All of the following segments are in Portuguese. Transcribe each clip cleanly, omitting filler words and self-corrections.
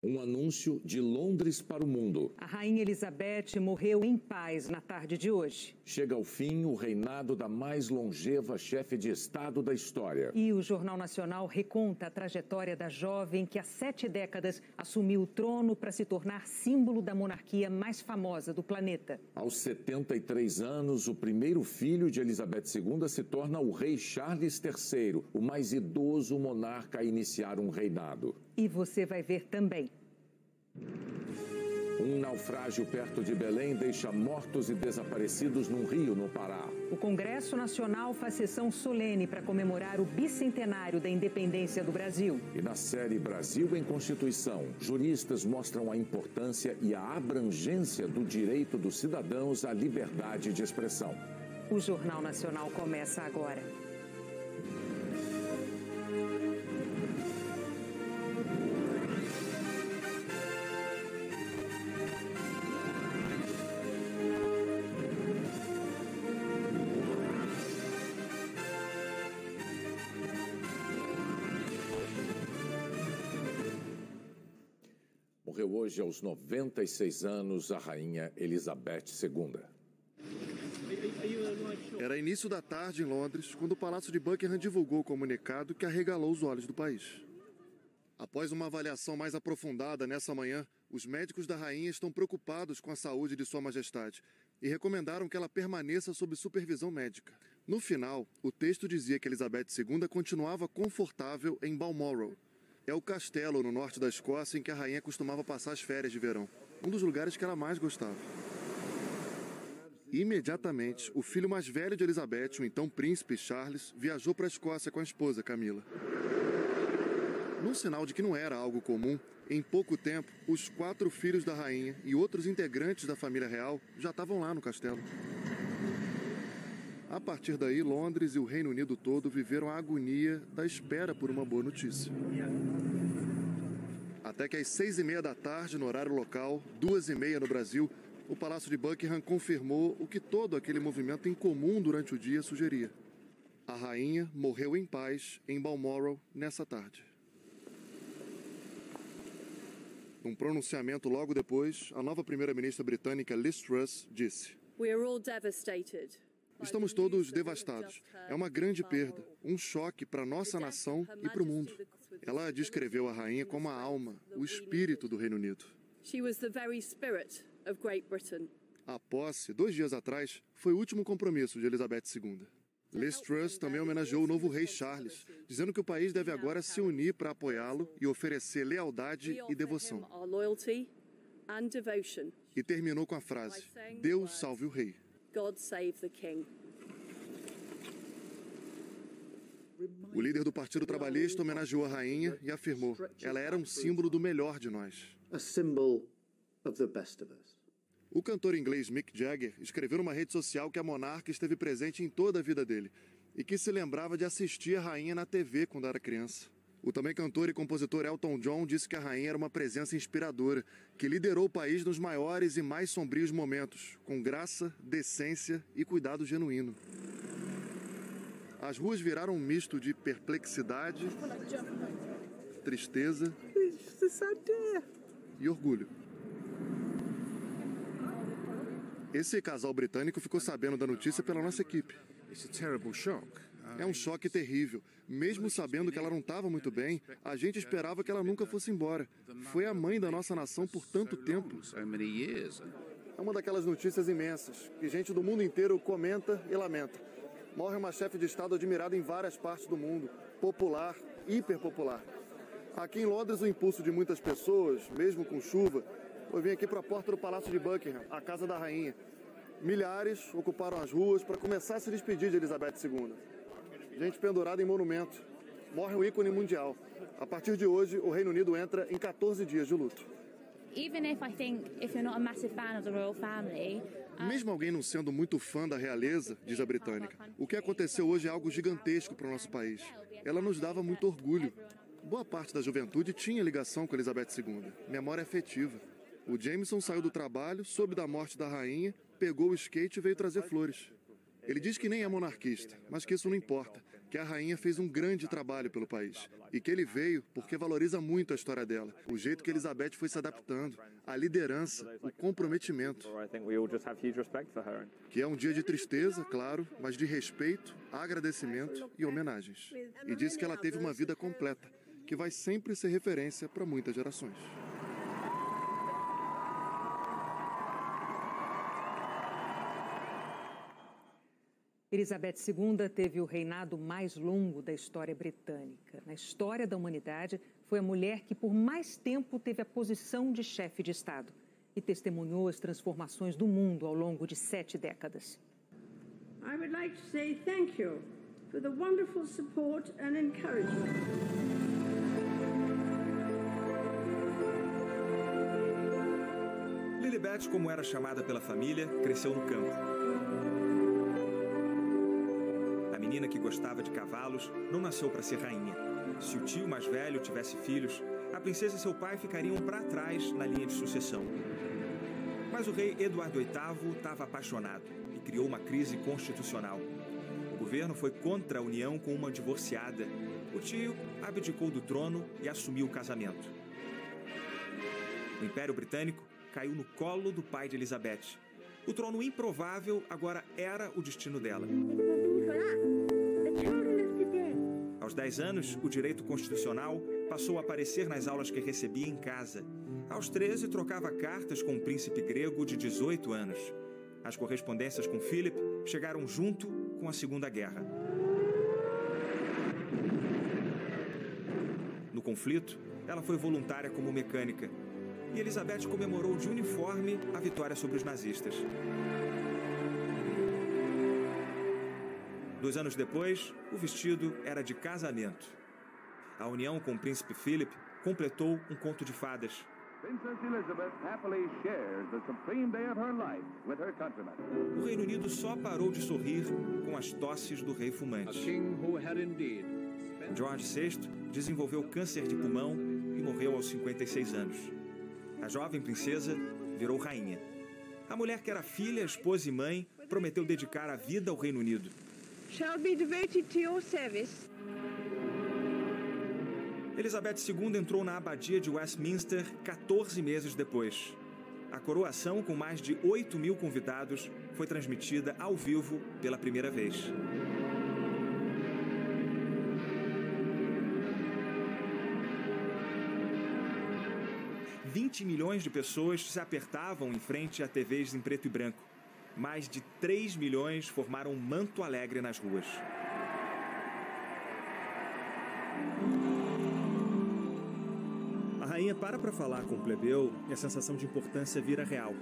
Um anúncio de Londres para o mundo. A Rainha Elizabeth morreu em paz na tarde de hoje. Chega ao fim o reinado da mais longeva chefe de Estado da história. E o Jornal Nacional reconta a trajetória da jovem que há 7 décadas assumiu o trono para se tornar símbolo da monarquia mais famosa do planeta. Aos 73 anos, o primeiro filho de Elizabeth II se torna o rei Charles III, o mais idoso monarca a iniciar um reinado. E você vai ver também. Um naufrágio perto de Belém deixa mortos e desaparecidos num rio no Pará. O Congresso Nacional faz sessão solene para comemorar o bicentenário da independência do Brasil. E na série Brasil em Constituição, juristas mostram a importância e a abrangência do direito dos cidadãos à liberdade de expressão. O Jornal Nacional começa agora. Morreu hoje aos 96 anos a rainha Elizabeth II. Era início da tarde em Londres, quando o Palácio de Buckingham divulgou o comunicado que arregalou os olhos do país. Após uma avaliação mais aprofundada nessa manhã, os médicos da rainha estão preocupados com a saúde de Sua Majestade e recomendaram que ela permaneça sob supervisão médica. No final, o texto dizia que Elizabeth II continuava confortável em Balmoral. É o castelo no norte da Escócia em que a rainha costumava passar as férias de verão, um dos lugares que ela mais gostava. Imediatamente, o filho mais velho de Elizabeth, o então príncipe Charles, viajou para a Escócia com a esposa Camila. Num sinal de que não era algo comum, em pouco tempo, os 4 filhos da rainha e outros integrantes da família real já estavam lá no castelo. A partir daí, Londres e o Reino Unido todo viveram a agonia da espera por uma boa notícia. Até que às 6h30 da tarde, no horário local, 2h30 no Brasil, o Palácio de Buckingham confirmou o que todo aquele movimento incomum durante o dia sugeria. A rainha morreu em paz em Balmoral nessa tarde. Num pronunciamento logo depois, a nova primeira-ministra britânica Liz Truss disse: "We are all devastated." Estamos todos devastados. É uma grande perda, um choque para nossa nação e para o mundo. Ela descreveu a rainha como a alma, o espírito do Reino Unido. A posse, 2 dias atrás, foi o último compromisso de Elizabeth II. Liz Truss também homenageou o novo rei Charles, dizendo que o país deve agora se unir para apoiá-lo e oferecer lealdade e devoção. E terminou com a frase: "Deus salve o rei." God save the King. O líder do Partido Trabalhista homenageou a rainha e afirmou: ela era um símbolo do melhor de nós. A symbol of the best of us. O cantor inglês Mick Jagger escreveu numa rede social que a monarca esteve presente em toda a vida dele e que se lembrava de assistir a rainha na TV quando era criança. O também cantor e compositor Elton John disse que a rainha era uma presença inspiradora, que liderou o país nos maiores e mais sombrios momentos, com graça, decência e cuidado genuíno. As ruas viraram um misto de perplexidade, tristeza e orgulho. Esse casal britânico ficou sabendo da notícia pela nossa equipe. É um choque terrível. Mesmo sabendo que ela não estava muito bem, a gente esperava que ela nunca fosse embora. Foi a mãe da nossa nação por tanto tempo. É uma daquelas notícias imensas, que gente do mundo inteiro comenta e lamenta. Morre uma chefe de Estado admirada em várias partes do mundo, popular, hiperpopular. Aqui em Londres, o impulso de muitas pessoas, mesmo com chuva, foi vir aqui para a porta do Palácio de Buckingham, a casa da rainha. Milhares ocuparam as ruas para começar a se despedir de Elizabeth II. Gente pendurada em monumento. Morre um ícone mundial. A partir de hoje, o Reino Unido entra em 14 dias de luto. Mesmo alguém não sendo muito fã da realeza, diz a britânica, o que aconteceu hoje é algo gigantesco para o nosso país. Ela nos dava muito orgulho. Boa parte da juventude tinha ligação com Elizabeth II, memória afetiva. O Jameson saiu do trabalho, soube da morte da rainha, pegou o skate e veio trazer flores. Ele diz que nem é monarquista, mas que isso não importa. que a rainha fez um grande trabalho pelo país e que ele veio porque valoriza muito a história dela, o jeito que Elizabeth foi se adaptando, a liderança, o comprometimento. Que é um dia de tristeza, claro, mas de respeito, agradecimento e homenagens. E disse que ela teve uma vida completa, que vai sempre ser referência para muitas gerações. Elizabeth II teve o reinado mais longo da história britânica. Na história da humanidade, foi a mulher que por mais tempo teve a posição de chefe de Estado e testemunhou as transformações do mundo ao longo de 7 décadas. I would like to say thank you for the wonderful support and encouragement. Lilibet, como era chamada pela família, cresceu no campo. A menina que gostava de cavalos não nasceu para ser rainha. Se o tio mais velho tivesse filhos, a princesa e seu pai ficariam para trás na linha de sucessão. Mas o rei Eduardo VIII estava apaixonado e criou uma crise constitucional. O governo foi contra a união com uma divorciada. O tio abdicou do trono e assumiu o casamento. O Império Britânico caiu no colo do pai de Elizabeth. O trono improvável agora era o destino dela. Aos 10 anos, o direito constitucional passou a aparecer nas aulas que recebia em casa. Aos 13, trocava cartas com um príncipe grego de 18 anos. As correspondências com Philip chegaram junto com a Segunda Guerra. No conflito, ela foi voluntária como mecânica. E Elizabeth comemorou de uniforme a vitória sobre os nazistas. 2 anos depois, o vestido era de casamento. A união com o príncipe Philip completou um conto de fadas. O Reino Unido só parou de sorrir com as tosses do rei fumante. George VI desenvolveu câncer de pulmão e morreu aos 56 anos. A jovem princesa virou rainha. A mulher que era filha, esposa e mãe prometeu dedicar a vida ao Reino Unido. Shall be devoted to your service. Elizabeth II entrou na abadia de Westminster 14 meses depois. A coroação, com mais de 8.000 convidados, foi transmitida ao vivo pela primeira vez. $20 milhões de pessoas se apertavam em frente a TVs em preto e branco. Mais de 3 milhões formaram um manto alegre nas ruas. A rainha para falar com o plebeu e a sensação de importância vira real.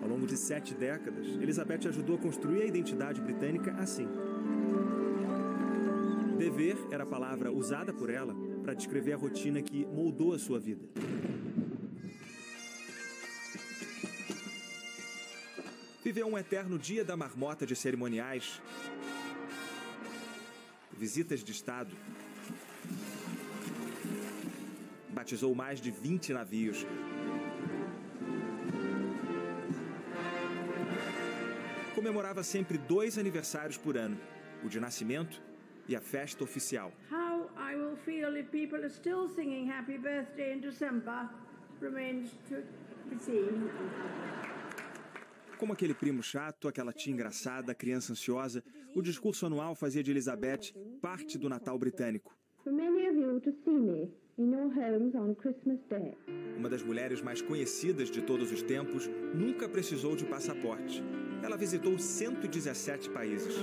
Ao longo de 7 décadas, Elizabeth ajudou a construir a identidade britânica assim. Dever era a palavra usada por ela para descrever a rotina que moldou a sua vida. Viveu um eterno dia da marmota de cerimoniais, visitas de Estado, batizou mais de 20 navios. Comemorava sempre 2 aniversários por ano, o de nascimento e a festa oficial. How I will feel if people are still singing Happy Birthday in December remains to be seen. Como aquele primo chato, aquela tia engraçada, criança ansiosa, o discurso anual fazia de Elizabeth parte do Natal britânico. For many of you to see me in your homes on Christmas Day. Uma das mulheres mais conhecidas de todos os tempos, nunca precisou de passaporte. Ela visitou 117 países.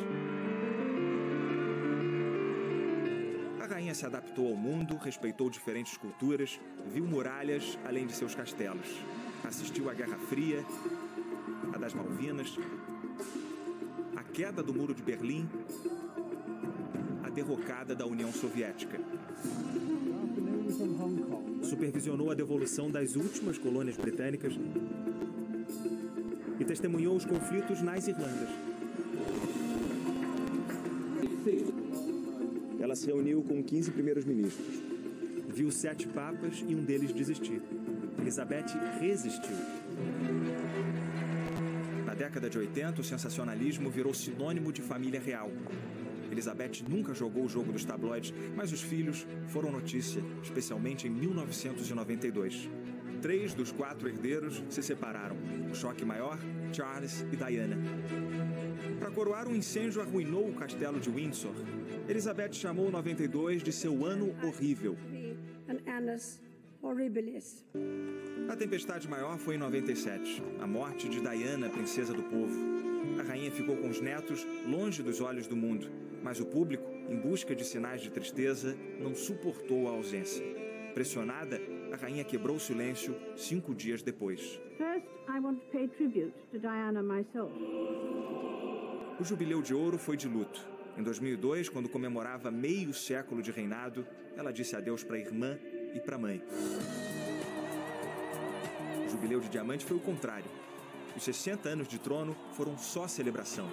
A rainha se adaptou ao mundo, respeitou diferentes culturas, viu muralhas além de seus castelos. Assistiu à Guerra Fria, a das Malvinas, a queda do Muro de Berlim, a derrocada da União Soviética. Supervisionou a devolução das últimas colônias britânicas e testemunhou os conflitos nas Irlandas. Ela se reuniu com 15 primeiros ministros. Viu 7 papas e um deles desistir. Elizabeth resistiu. Na década de 80, o sensacionalismo virou sinônimo de família real. Elizabeth nunca jogou o jogo dos tabloides, mas os filhos foram notícia, especialmente em 1992. 3 dos 4 herdeiros se separaram. O choque maior, Charles e Diana. Para coroar, um incêndio arruinou o castelo de Windsor. Elizabeth chamou 92 de seu ano horrível. A tempestade maior foi em 97, a morte de Diana, princesa do povo. A rainha ficou com os netos longe dos olhos do mundo, mas o público, em busca de sinais de tristeza, não suportou a ausência. Pressionada, a rainha quebrou o silêncio 5 dias depois. O jubileu de ouro foi de luto. Em 2002, quando comemorava meio século de reinado, ela disse adeus para a irmã e para a mãe. O jubileu de diamante foi o contrário. Os 60 anos de trono foram só celebração.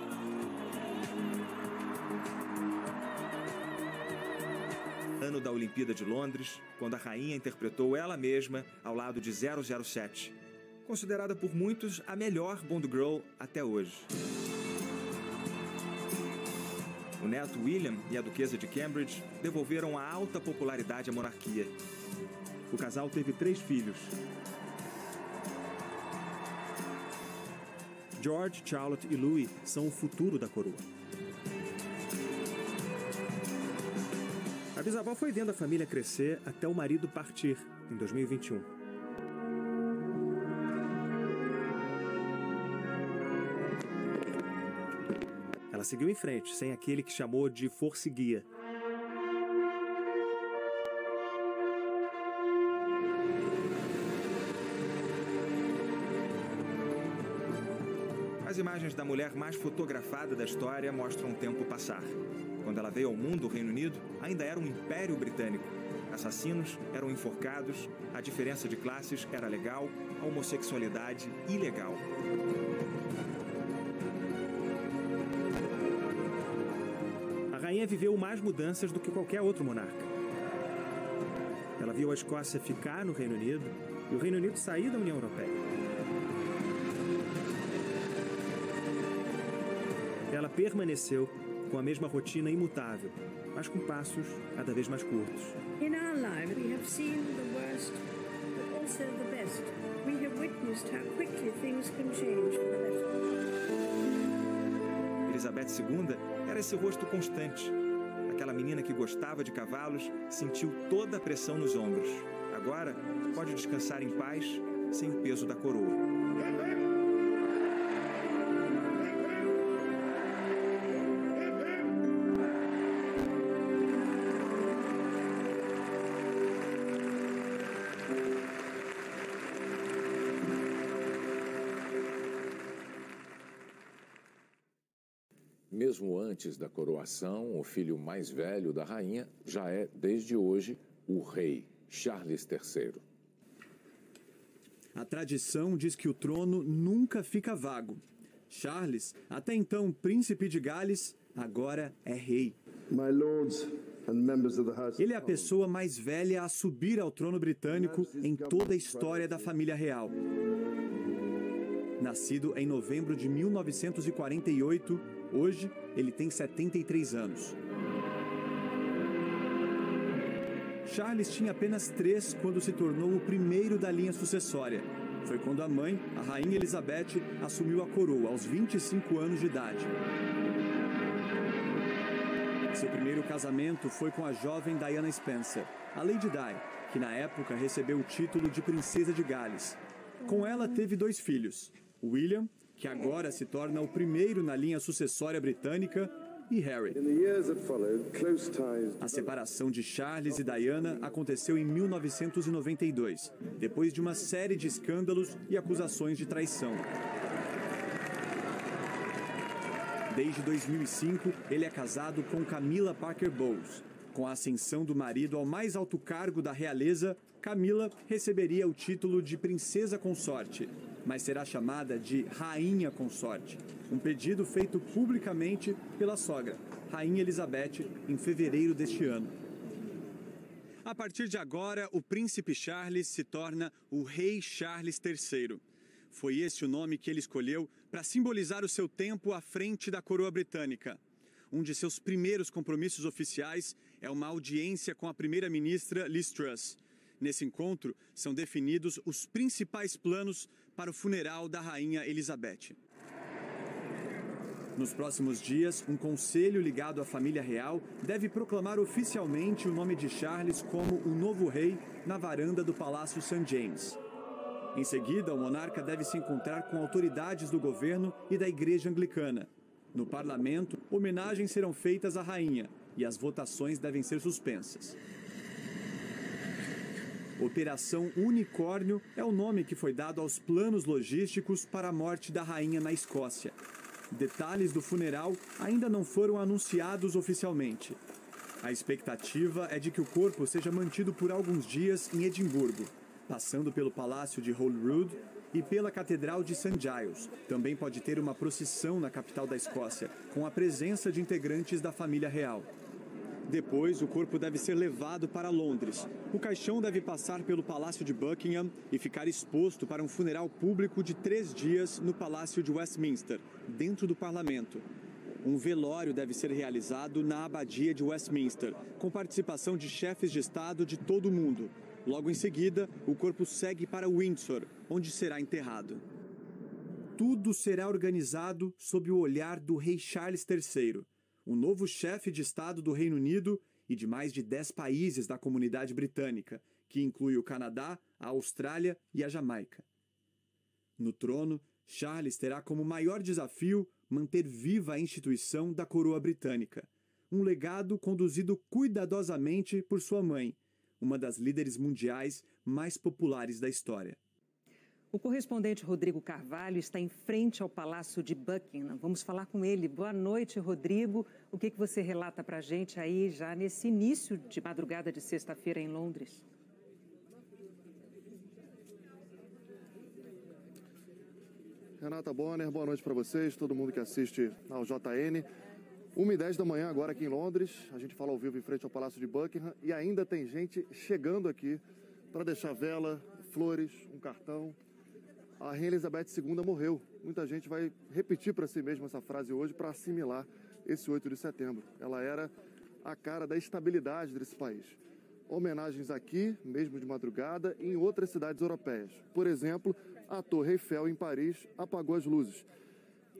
Ano da Olimpíada de Londres, quando a rainha interpretou ela mesma ao lado de 007, considerada por muitos a melhor Bond Girl até hoje. O neto William e a duquesa de Cambridge devolveram a alta popularidade à monarquia. O casal teve 3 filhos. George, Charlotte e Louis são o futuro da coroa. A bisavó foi vendo a família crescer até o marido partir, em 2021. Ela seguiu em frente, sem aquele que chamou de força-guia. As imagens da mulher mais fotografada da história mostram o tempo passar. Quando ela veio ao mundo, o Reino Unido ainda era um império britânico. Assassinos eram enforcados, a diferença de classes era legal, a homossexualidade ilegal. A rainha viveu mais mudanças do que qualquer outro monarca. Ela viu a Escócia ficar no Reino Unido e o Reino Unido sair da União Europeia. Ela permaneceu com a mesma rotina imutável, mas com passos cada vez mais curtos. In our lives, we have seen the worst, but also the best. We have witnessed how quickly things can change for the better. Elizabeth II era esse rosto constante. Aquela menina que gostava de cavalos sentiu toda a pressão nos ombros. Agora pode descansar em paz, sem o peso da coroa. Mesmo antes da coroação, o filho mais velho da rainha já é, desde hoje, o rei, Charles III. A tradição diz que o trono nunca fica vago. Charles, até então príncipe de Gales, agora é rei. Ele é a pessoa mais velha a subir ao trono britânico em toda a história da família real. Nascido em novembro de 1948, hoje ele tem 73 anos. Charles tinha apenas 3 quando se tornou o primeiro da linha sucessória. Foi quando a mãe, a rainha Elizabeth, assumiu a coroa aos 25 anos de idade. Seu primeiro casamento foi com a jovem Diana Spencer, a Lady Di, que na época recebeu o título de Princesa de Gales. Com ela teve 2 filhos, William, que agora se torna o primeiro na linha sucessória britânica, e Harry. A separação de Charles e Diana aconteceu em 1992, depois de uma série de escândalos e acusações de traição. Desde 2005, ele é casado com Camilla Parker Bowles. Com a ascensão do marido ao mais alto cargo da realeza, Camilla receberia o título de princesa consorte, mas será chamada de rainha consorte, um pedido feito publicamente pela sogra, Rainha Elizabeth, em fevereiro deste ano. A partir de agora, o príncipe Charles se torna o rei Charles III. Foi esse o nome que ele escolheu para simbolizar o seu tempo à frente da coroa britânica. um de seus primeiros compromissos oficiais é uma audiência com a primeira-ministra Liz Truss. Nesse encontro, são definidos os principais planos para o funeral da Rainha Elizabeth. Nos próximos dias, um conselho ligado à família real deve proclamar oficialmente o nome de Charles como o novo rei na varanda do Palácio St. James. Em seguida, o monarca deve se encontrar com autoridades do governo e da Igreja Anglicana. No parlamento, homenagens serão feitas à rainha e as votações devem ser suspensas. Operação Unicórnio é o nome que foi dado aos planos logísticos para a morte da rainha na Escócia. Detalhes do funeral ainda não foram anunciados oficialmente. A expectativa é de que o corpo seja mantido por alguns dias em Edimburgo, passando pelo Palácio de Holyrood e pela Catedral de St. Giles. Também pode ter uma procissão na capital da Escócia, com a presença de integrantes da família real. Depois, o corpo deve ser levado para Londres. O caixão deve passar pelo Palácio de Buckingham e ficar exposto para um funeral público de 3 dias no Palácio de Westminster, dentro do parlamento. Um velório deve ser realizado na Abadia de Westminster, com participação de chefes de Estado de todo o mundo. Logo em seguida, o corpo segue para Windsor, onde será enterrado. Tudo será organizado sob o olhar do rei Charles III, o novo chefe de Estado do Reino Unido e de mais de 10 países da comunidade britânica, que inclui o Canadá, a Austrália e a Jamaica. No trono, Charles terá como maior desafio manter viva a instituição da coroa britânica, um legado conduzido cuidadosamente por sua mãe, uma das líderes mundiais mais populares da história. O correspondente Rodrigo Carvalho está em frente ao Palácio de Buckingham. Vamos falar com ele. Boa noite, Rodrigo. O que você relata para a gente aí já nesse início de madrugada de sexta-feira em Londres? Renata Bonner, boa noite para vocês, todo mundo que assiste ao JN. 1h10 da manhã agora aqui em Londres. A gente fala ao vivo em frente ao Palácio de Buckingham e ainda tem gente chegando aqui para deixar vela, flores, um cartão. A Rainha Elizabeth II morreu. Muita gente vai repetir para si mesma essa frase hoje para assimilar esse 8 de setembro. Ela era a cara da estabilidade desse país. Homenagens aqui, mesmo de madrugada, e em outras cidades europeias. Por exemplo, a Torre Eiffel, em Paris, apagou as luzes.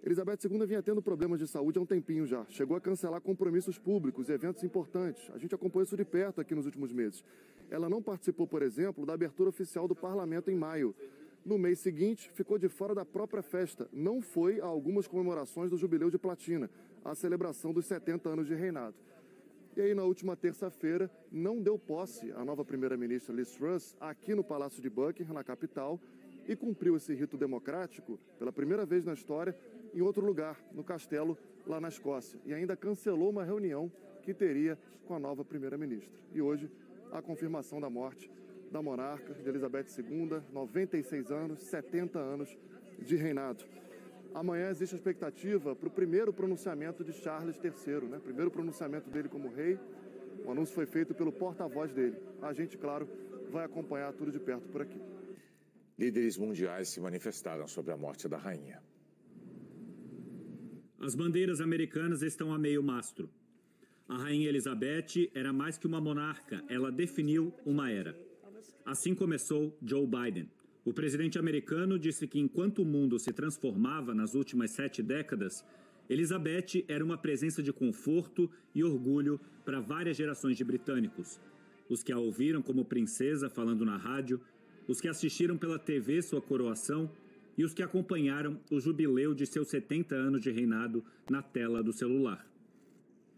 Elizabeth II vinha tendo problemas de saúde há um tempinho já. Chegou a cancelar compromissos públicos e eventos importantes. A gente acompanhou isso de perto aqui nos últimos meses. Ela não participou, por exemplo, da abertura oficial do parlamento em maio. No mês seguinte, ficou de fora da própria festa. Não foi a algumas comemorações do Jubileu de Platina, a celebração dos 70 anos de reinado. E aí, na última terça-feira, não deu posse à nova primeira-ministra Liz Truss aqui no Palácio de Buckingham, na capital, e cumpriu esse rito democrático, pela primeira vez na história, em outro lugar, no castelo, lá na Escócia. E ainda cancelou uma reunião que teria com a nova primeira-ministra. E hoje, a confirmação da morte da monarca, de Elizabeth II, 96 anos, 70 anos de reinado. Amanhã existe a expectativa para o primeiro pronunciamento de Charles III, né? Primeiro pronunciamento dele como rei. O anúncio foi feito pelo porta-voz dele. A gente, claro, vai acompanhar tudo de perto por aqui. Líderes mundiais se manifestaram sobre a morte da rainha. As bandeiras americanas estão a meio mastro. A rainha Elizabeth era mais que uma monarca, ela definiu uma era. Assim começou Joe Biden. O presidente americano disse que enquanto o mundo se transformava nas últimas 7 décadas, Elizabeth era uma presença de conforto e orgulho para várias gerações de britânicos. Os que a ouviram como princesa falando na rádio, os que assistiram pela TV sua coroação e os que acompanharam o jubileu de seus 70 anos de reinado na tela do celular.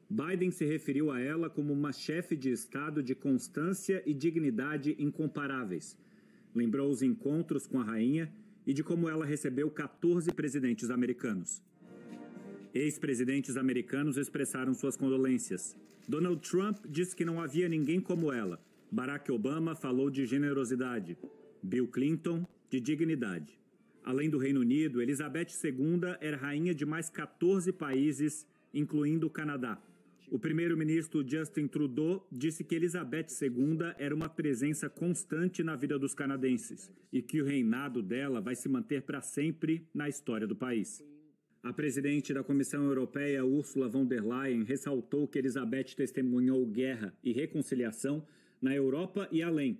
Biden se referiu a ela como uma chefe de Estado de constância e dignidade incomparáveis. Lembrou os encontros com a rainha e de como ela recebeu 14 presidentes americanos. Ex-presidentes americanos expressaram suas condolências. Donald Trump disse que não havia ninguém como ela. Barack Obama falou de generosidade. Bill Clinton, de dignidade. Além do Reino Unido, Elizabeth II era rainha de mais 14 países, incluindo o Canadá. O primeiro-ministro Justin Trudeau disse que Elizabeth II era uma presença constante na vida dos canadenses e que o reinado dela vai se manter para sempre na história do país. A presidente da Comissão Europeia, Ursula von der Leyen, ressaltou que Elizabeth testemunhou guerra e reconciliação na Europa e além,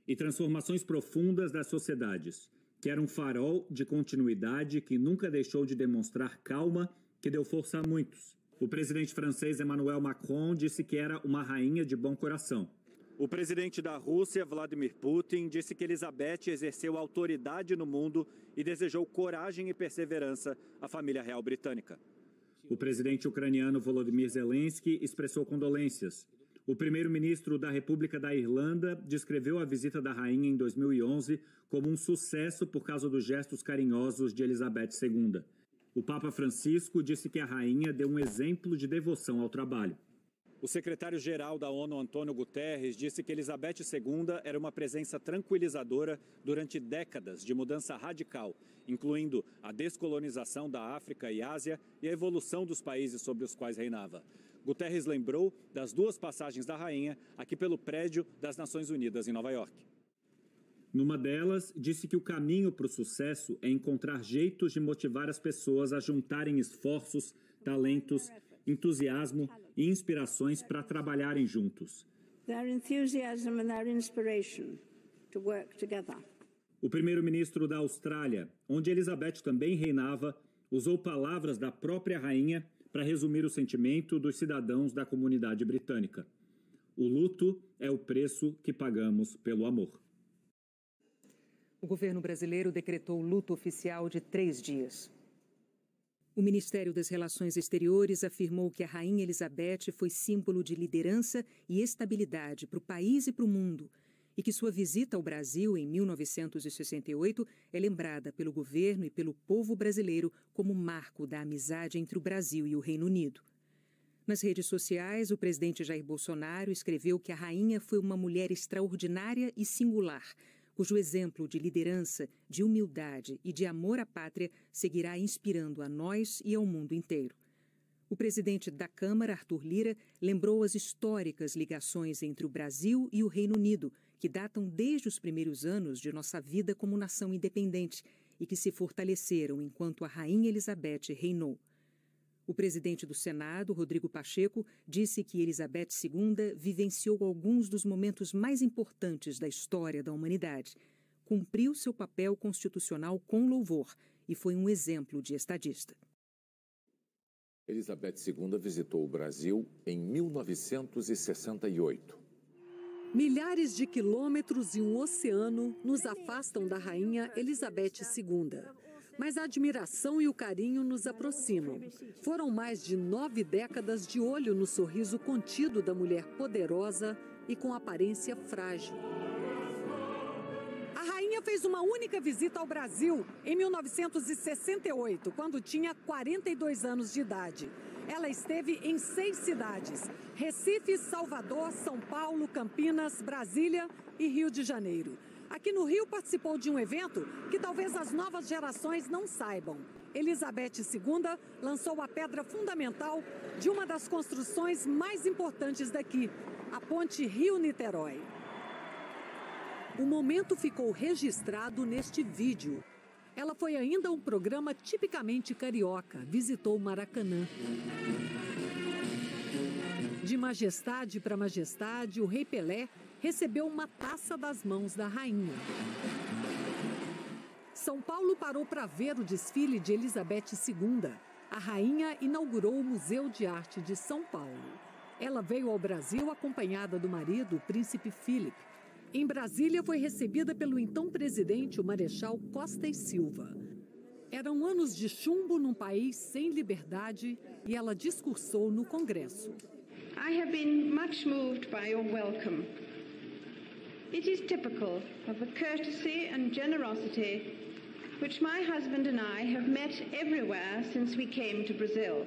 e transformações profundas das sociedades, que era um farol de continuidade que nunca deixou de demonstrar calma, que deu força a muitos. O presidente francês Emmanuel Macron disse que era uma rainha de bom coração. O presidente da Rússia, Vladimir Putin, disse que Elizabeth exerceu autoridade no mundo e desejou coragem e perseverança à família real britânica. O presidente ucraniano Volodymyr Zelensky expressou condolências. O primeiro-ministro da República da Irlanda descreveu a visita da rainha em 2011 como um sucesso por causa dos gestos carinhosos de Elizabeth II. O Papa Francisco disse que a rainha deu um exemplo de devoção ao trabalho. O secretário-geral da ONU, Antônio Guterres, disse que Elizabeth II era uma presença tranquilizadora durante décadas de mudança radical, incluindo a descolonização da África e Ásia e a evolução dos países sobre os quais reinava. Guterres lembrou das 2 passagens da rainha aqui pelo prédio das Nações Unidas em Nova York. Numa delas, disse que o caminho para o sucesso é encontrar jeitos de motivar as pessoas a juntarem esforços, talentos, entusiasmo e inspirações para trabalharem juntos. O primeiro-ministro da Austrália, onde Elizabeth também reinava, usou palavras da própria rainha para resumir o sentimento dos cidadãos da comunidade britânica. O luto é o preço que pagamos pelo amor. O governo brasileiro decretou luto oficial de 3 dias. O Ministério das Relações Exteriores afirmou que a Rainha Elizabeth foi símbolo de liderança e estabilidade para o país e para o mundo, e que sua visita ao Brasil em 1968 é lembrada pelo governo e pelo povo brasileiro como marco da amizade entre o Brasil e o Reino Unido. Nas redes sociais, o presidente Jair Bolsonaro escreveu que a rainha foi uma mulher extraordinária e singular, cujo exemplo de liderança, de humildade e de amor à pátria seguirá inspirando a nós e ao mundo inteiro. O presidente da Câmara, Arthur Lira, lembrou as históricas ligações entre o Brasil e o Reino Unido, que datam desde os primeiros anos de nossa vida como nação independente e que se fortaleceram enquanto a Rainha Elizabeth reinou. O presidente do Senado, Rodrigo Pacheco, disse que Elizabeth II vivenciou alguns dos momentos mais importantes da história da humanidade, cumpriu seu papel constitucional com louvor e foi um exemplo de estadista. Elizabeth II visitou o Brasil em 1968. Milhares de quilômetros e um oceano nos afastam da Rainha Elizabeth II. Mas a admiração e o carinho nos aproximam. Foram mais de 9 décadas de olho no sorriso contido da mulher poderosa e com aparência frágil. A rainha fez uma única visita ao Brasil em 1968, quando tinha 42 anos de idade. Ela esteve em 6 cidades: Recife, Salvador, São Paulo, Campinas, Brasília e Rio de Janeiro. Aqui no Rio participou de um evento que talvez as novas gerações não saibam. Elizabeth II lançou a pedra fundamental de uma das construções mais importantes daqui, a Ponte Rio-Niterói. O momento ficou registrado neste vídeo. Ela foi ainda um programa tipicamente carioca, visitou Maracanã. De majestade para majestade, o rei Pelé recebeu uma taça das mãos da rainha. São Paulo parou para ver o desfile de Elizabeth II. A rainha inaugurou o Museu de Arte de São Paulo. Ela veio ao Brasil acompanhada do marido, o príncipe Philip. Em Brasília, foi recebida pelo então presidente, o Marechal Costa e Silva. Eram anos de chumbo num país sem liberdade e ela discursou no Congresso. I have been much moved by your welcome. It is typical of the courtesy and generosity which my husband and I have met everywhere since we came to Brazil.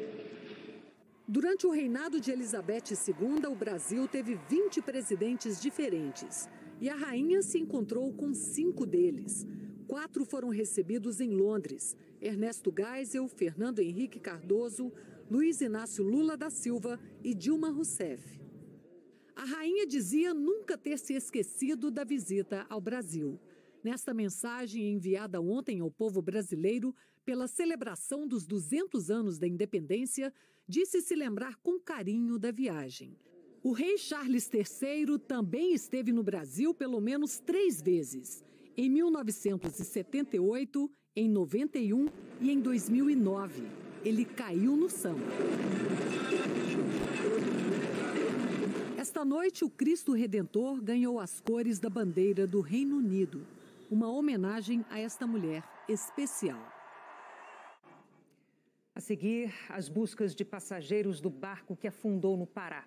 Durante o reinado de Elizabeth II, o Brasil teve 20 presidentes diferentes. E a rainha se encontrou com 5 deles. 4 foram recebidos em Londres: Ernesto Geisel, Fernando Henrique Cardoso, Luiz Inácio Lula da Silva e Dilma Rousseff. A rainha dizia nunca ter se esquecido da visita ao Brasil. Nesta mensagem enviada ontem ao povo brasileiro pela celebração dos 200 anos da independência, disse se lembrar com carinho da viagem. O rei Charles III também esteve no Brasil pelo menos 3 vezes, em 1978, em 91 e em 2009. Ele caiu no samba. Esta noite, o Cristo Redentor ganhou as cores da bandeira do Reino Unido, uma homenagem a esta mulher especial. A seguir, as buscas de passageiros do barco que afundou no Pará.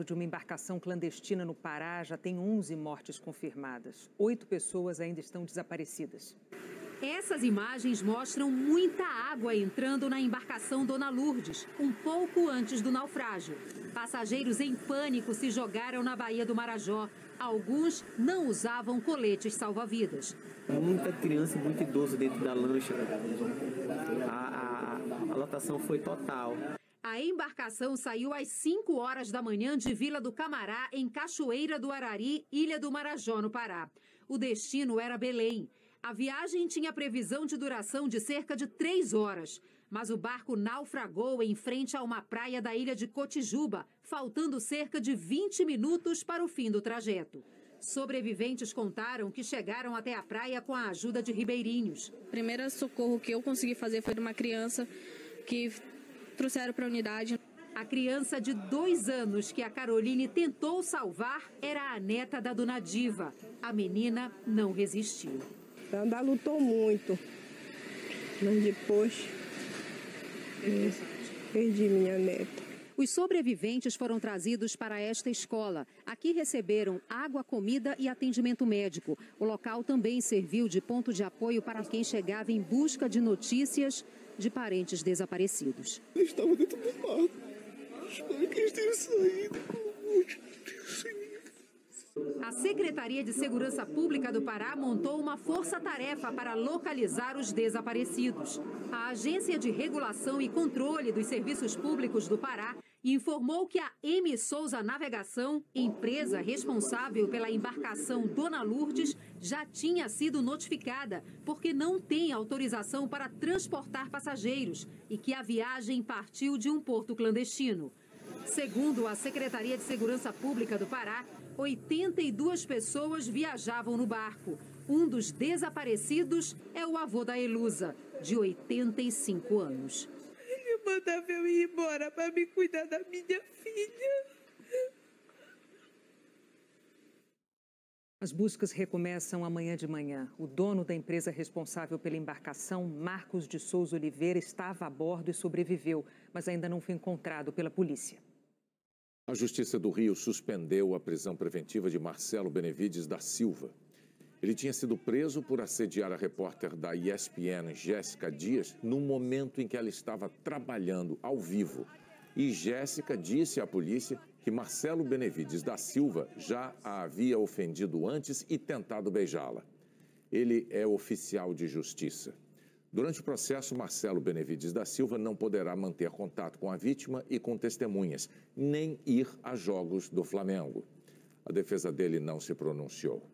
De uma embarcação clandestina no Pará já tem 11 mortes confirmadas. 8 pessoas ainda estão desaparecidas. Essas imagens mostram muita água entrando na embarcação Dona Lourdes, um pouco antes do naufrágio. Passageiros em pânico se jogaram na Baía do Marajó. Alguns não usavam coletes salva-vidas. Muita criança e muito idoso dentro da lancha. A lotação foi total. A embarcação saiu às 5 horas da manhã de Vila do Camará, em Cachoeira do Arari, Ilha do Marajó, no Pará. O destino era Belém. A viagem tinha previsão de duração de cerca de 3 horas, mas o barco naufragou em frente a uma praia da ilha de Cotijuba, faltando cerca de 20 minutos para o fim do trajeto. Sobreviventes contaram que chegaram até a praia com a ajuda de ribeirinhos. O primeiro socorro que eu consegui fazer foi de uma criança que trouxeram para a unidade. A criança de 2 anos que a Caroline tentou salvar era a neta da Dona Diva. A menina não resistiu. Ela lutou muito, mas depois perdi minha neta. Os sobreviventes foram trazidos para esta escola. Aqui receberam água, comida e atendimento médico. O local também serviu de ponto de apoio para quem chegava em busca de notícias de parentes desaparecidos. Eu estava dentro do barco. Espero que eles tenham saído. A Secretaria de Segurança Pública do Pará montou uma força-tarefa para localizar os desaparecidos. A Agência de Regulação e Controle dos Serviços Públicos do Pará informou que a M. Souza Navegação, empresa responsável pela embarcação Dona Lourdes, já tinha sido notificada porque não tem autorização para transportar passageiros e que a viagem partiu de um porto clandestino. Segundo a Secretaria de Segurança Pública do Pará, 82 pessoas viajavam no barco. Um dos desaparecidos é o avô da Elusa, de 85 anos. Ele mandava eu ir embora para me cuidar da minha filha. As buscas recomeçam amanhã de manhã. O dono da empresa responsável pela embarcação, Marcos de Souza Oliveira, estava a bordo e sobreviveu, mas ainda não foi encontrado pela polícia. A Justiça do Rio suspendeu a prisão preventiva de Marcelo Benevides da Silva. Ele tinha sido preso por assediar a repórter da ESPN, Jéssica Dias, no momento em que ela estava trabalhando ao vivo. E Jéssica disse à polícia que Marcelo Benevides da Silva já a havia ofendido antes e tentado beijá-la. Ele é oficial de justiça. Durante o processo, Marcelo Benevides da Silva não poderá manter contato com a vítima e com testemunhas, nem ir a jogos do Flamengo. A defesa dele não se pronunciou.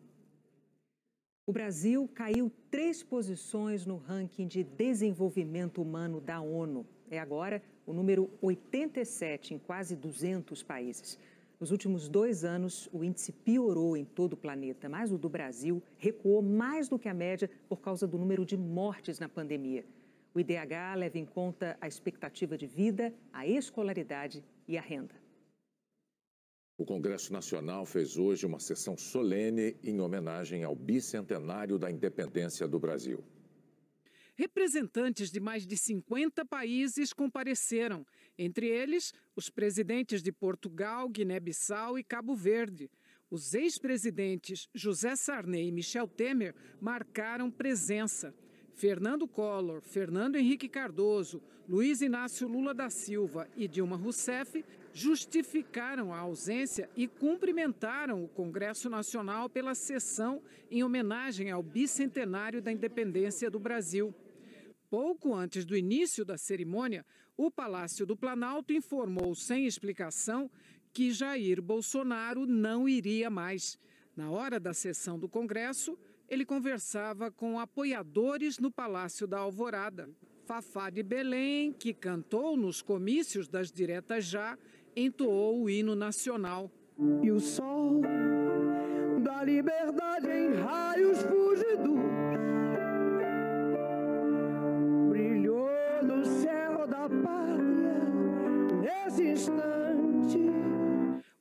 O Brasil caiu 3 posições no ranking de desenvolvimento humano da ONU. É agora o número 87 em quase 200 países. Nos últimos 2 anos, o índice piorou em todo o planeta, mas o do Brasil recuou mais do que a média por causa do número de mortes na pandemia. O IDH leva em conta a expectativa de vida, a escolaridade e a renda. O Congresso Nacional fez hoje uma sessão solene em homenagem ao bicentenário da independência do Brasil. Representantes de mais de 50 países compareceram, entre eles os presidentes de Portugal, Guiné-Bissau e Cabo Verde. Os ex-presidentes José Sarney e Michel Temer marcaram presença. Fernando Collor, Fernando Henrique Cardoso, Luiz Inácio Lula da Silva e Dilma Rousseff justificaram a ausência e cumprimentaram o Congresso Nacional pela sessão em homenagem ao bicentenário da independência do Brasil. Pouco antes do início da cerimônia, O Palácio do Planalto informou sem explicação que Jair Bolsonaro não iria mais. Na hora da sessão do Congresso, ele conversava com apoiadores no Palácio da Alvorada. Fafá de Belém, que cantou nos comícios das Diretas Já, entoou o hino nacional. E o sol da liberdade em raios fugidos brilhou no céu da pátria nesse instante.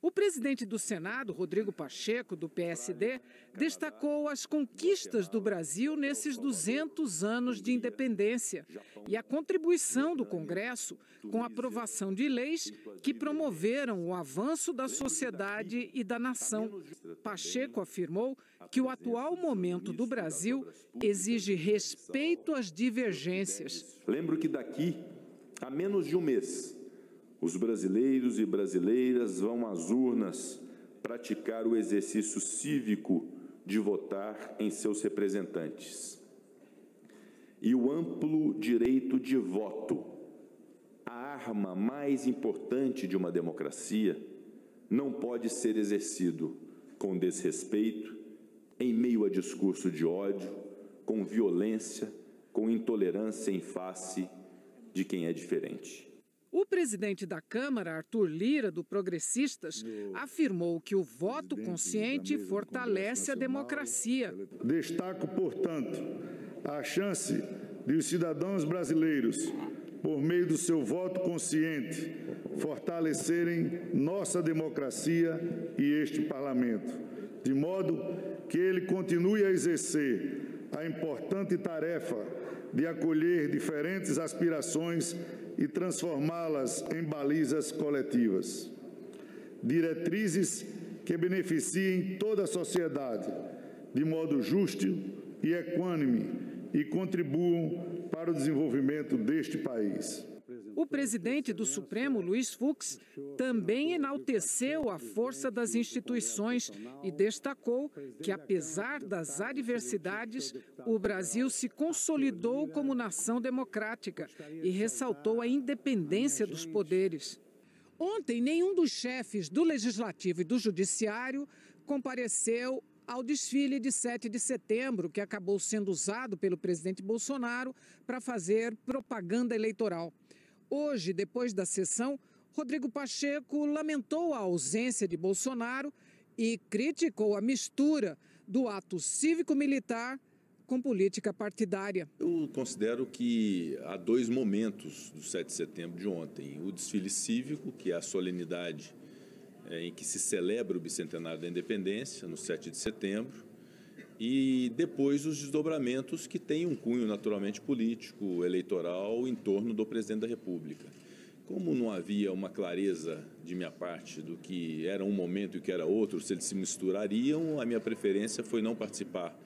O presidente do Senado, Rodrigo Pacheco, do PSD, destacou as conquistas do Brasil nesses 200 anos de independência e a contribuição do Congresso com a aprovação de leis que promoveram o avanço da sociedade e da nação. Pacheco afirmou que o atual momento do Brasil exige respeito às divergências. Lembro que daqui a menos de um mês, os brasileiros e brasileiras vão às urnas praticar o exercício cívico de votar em seus representantes. E o amplo direito de voto, a arma mais importante de uma democracia, não pode ser exercido com desrespeito, em meio a discurso de ódio, com violência, com intolerância em face de quem é diferente. O presidente da Câmara, Arthur Lira, do Progressistas, afirmou que o voto consciente fortalece a democracia. Destaco, portanto, a chance de os cidadãos brasileiros, por meio do seu voto consciente, fortalecerem nossa democracia e este parlamento, de modo que ele continue a exercer a importante tarefa de acolher diferentes aspirações e transformá-las em balizas coletivas. Diretrizes que beneficiem toda a sociedade, de modo justo e equânime, e contribuam para o desenvolvimento deste país. O presidente do Supremo, Luiz Fux, também enalteceu a força das instituições e destacou que, apesar das adversidades, o Brasil se consolidou como nação democrática e ressaltou a independência dos poderes. Ontem, nenhum dos chefes do Legislativo e do Judiciário compareceu ao desfile de 7 de setembro, que acabou sendo usado pelo presidente Bolsonaro para fazer propaganda eleitoral. Hoje, depois da sessão, Rodrigo Pacheco lamentou a ausência de Bolsonaro e criticou a mistura do ato cívico-militar com política partidária. Eu considero que há dois momentos do 7 de setembro de ontem. O desfile cívico, que é a solenidade em que se celebra o bicentenário da independência, no 7 de setembro, e depois os desdobramentos que têm um cunho naturalmente político, eleitoral, em torno do presidente da República. Como não havia uma clareza de minha parte do que era um momento e o que era outro, se eles se misturariam, a minha preferência foi não participar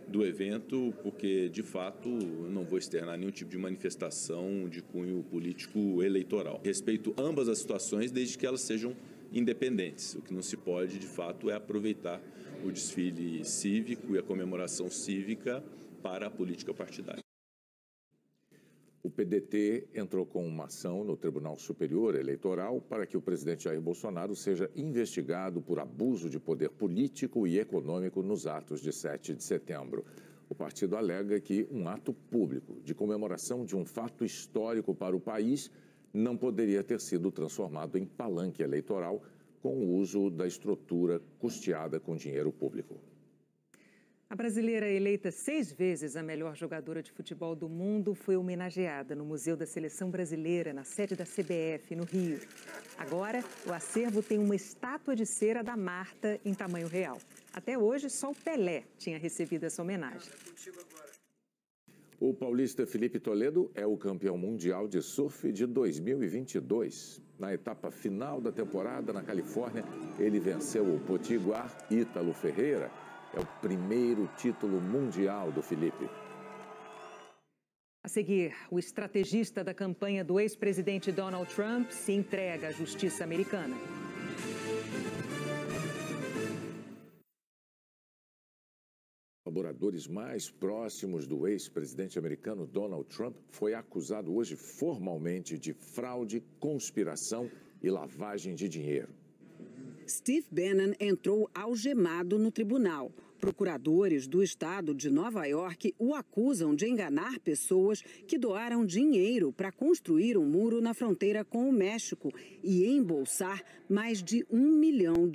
do evento, porque, de fato, não vou externar nenhum tipo de manifestação de cunho político eleitoral. Respeito ambas as situações, desde que elas sejam independentes. O que não se pode, de fato, é aproveitar o desfile cívico e a comemoração cívica para a política partidária. O PDT entrou com uma ação no Tribunal Superior Eleitoral para que o presidente Jair Bolsonaro seja investigado por abuso de poder político e econômico nos atos de 7 de setembro. O partido alega que um ato público de comemoração de um fato histórico para o país não poderia ter sido transformado em palanque eleitoral com o uso da estrutura custeada com dinheiro público. A brasileira eleita 6 vezes a melhor jogadora de futebol do mundo foi homenageada no Museu da Seleção Brasileira, na sede da CBF, no Rio. Agora, o acervo tem uma estátua de cera da Marta em tamanho real. Até hoje, só o Pelé tinha recebido essa homenagem. O paulista Felipe Toledo é o campeão mundial de surf de 2022. Na etapa final da temporada, na Califórnia, ele venceu o potiguar Ítalo Ferreira. É o primeiro título mundial do Felipe. A seguir, o estrategista da campanha do ex-presidente Donald Trump se entrega à justiça americana. colaboradores mais próximos do ex-presidente americano Donald Trump foi acusado hoje formalmente de fraude, conspiração e lavagem de dinheiro. Steve Bannon entrou algemado no tribunal. Procuradores do estado de Nova York o acusam de enganar pessoas que doaram dinheiro para construir um muro na fronteira com o México e embolsar mais de $1 milhão.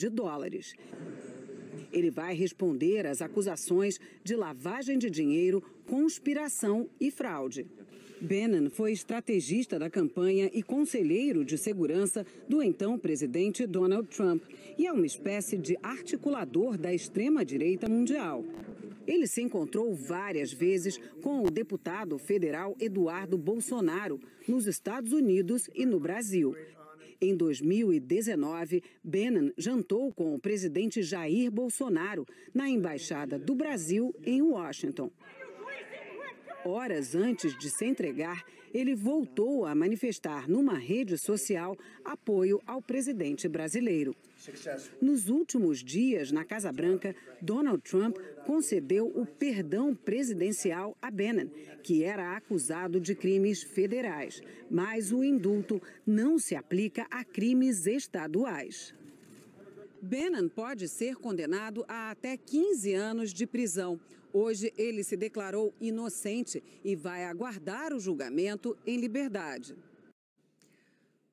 Ele vai responder às acusações de lavagem de dinheiro, conspiração e fraude. Bannon foi estrategista da campanha e conselheiro de segurança do então presidente Donald Trump e é uma espécie de articulador da extrema-direita mundial. Ele se encontrou várias vezes com o deputado federal Eduardo Bolsonaro nos Estados Unidos e no Brasil. Em 2019, Bannon jantou com o presidente Jair Bolsonaro na Embaixada do Brasil em Washington. Horas antes de se entregar, ele voltou a manifestar numa rede social apoio ao presidente brasileiro. Nos últimos dias, na Casa Branca, Donald Trump concedeu o perdão presidencial a Bannon, que era acusado de crimes federais, mas o indulto não se aplica a crimes estaduais. Bannon pode ser condenado a até 15 anos de prisão. Hoje, ele se declarou inocente e vai aguardar o julgamento em liberdade.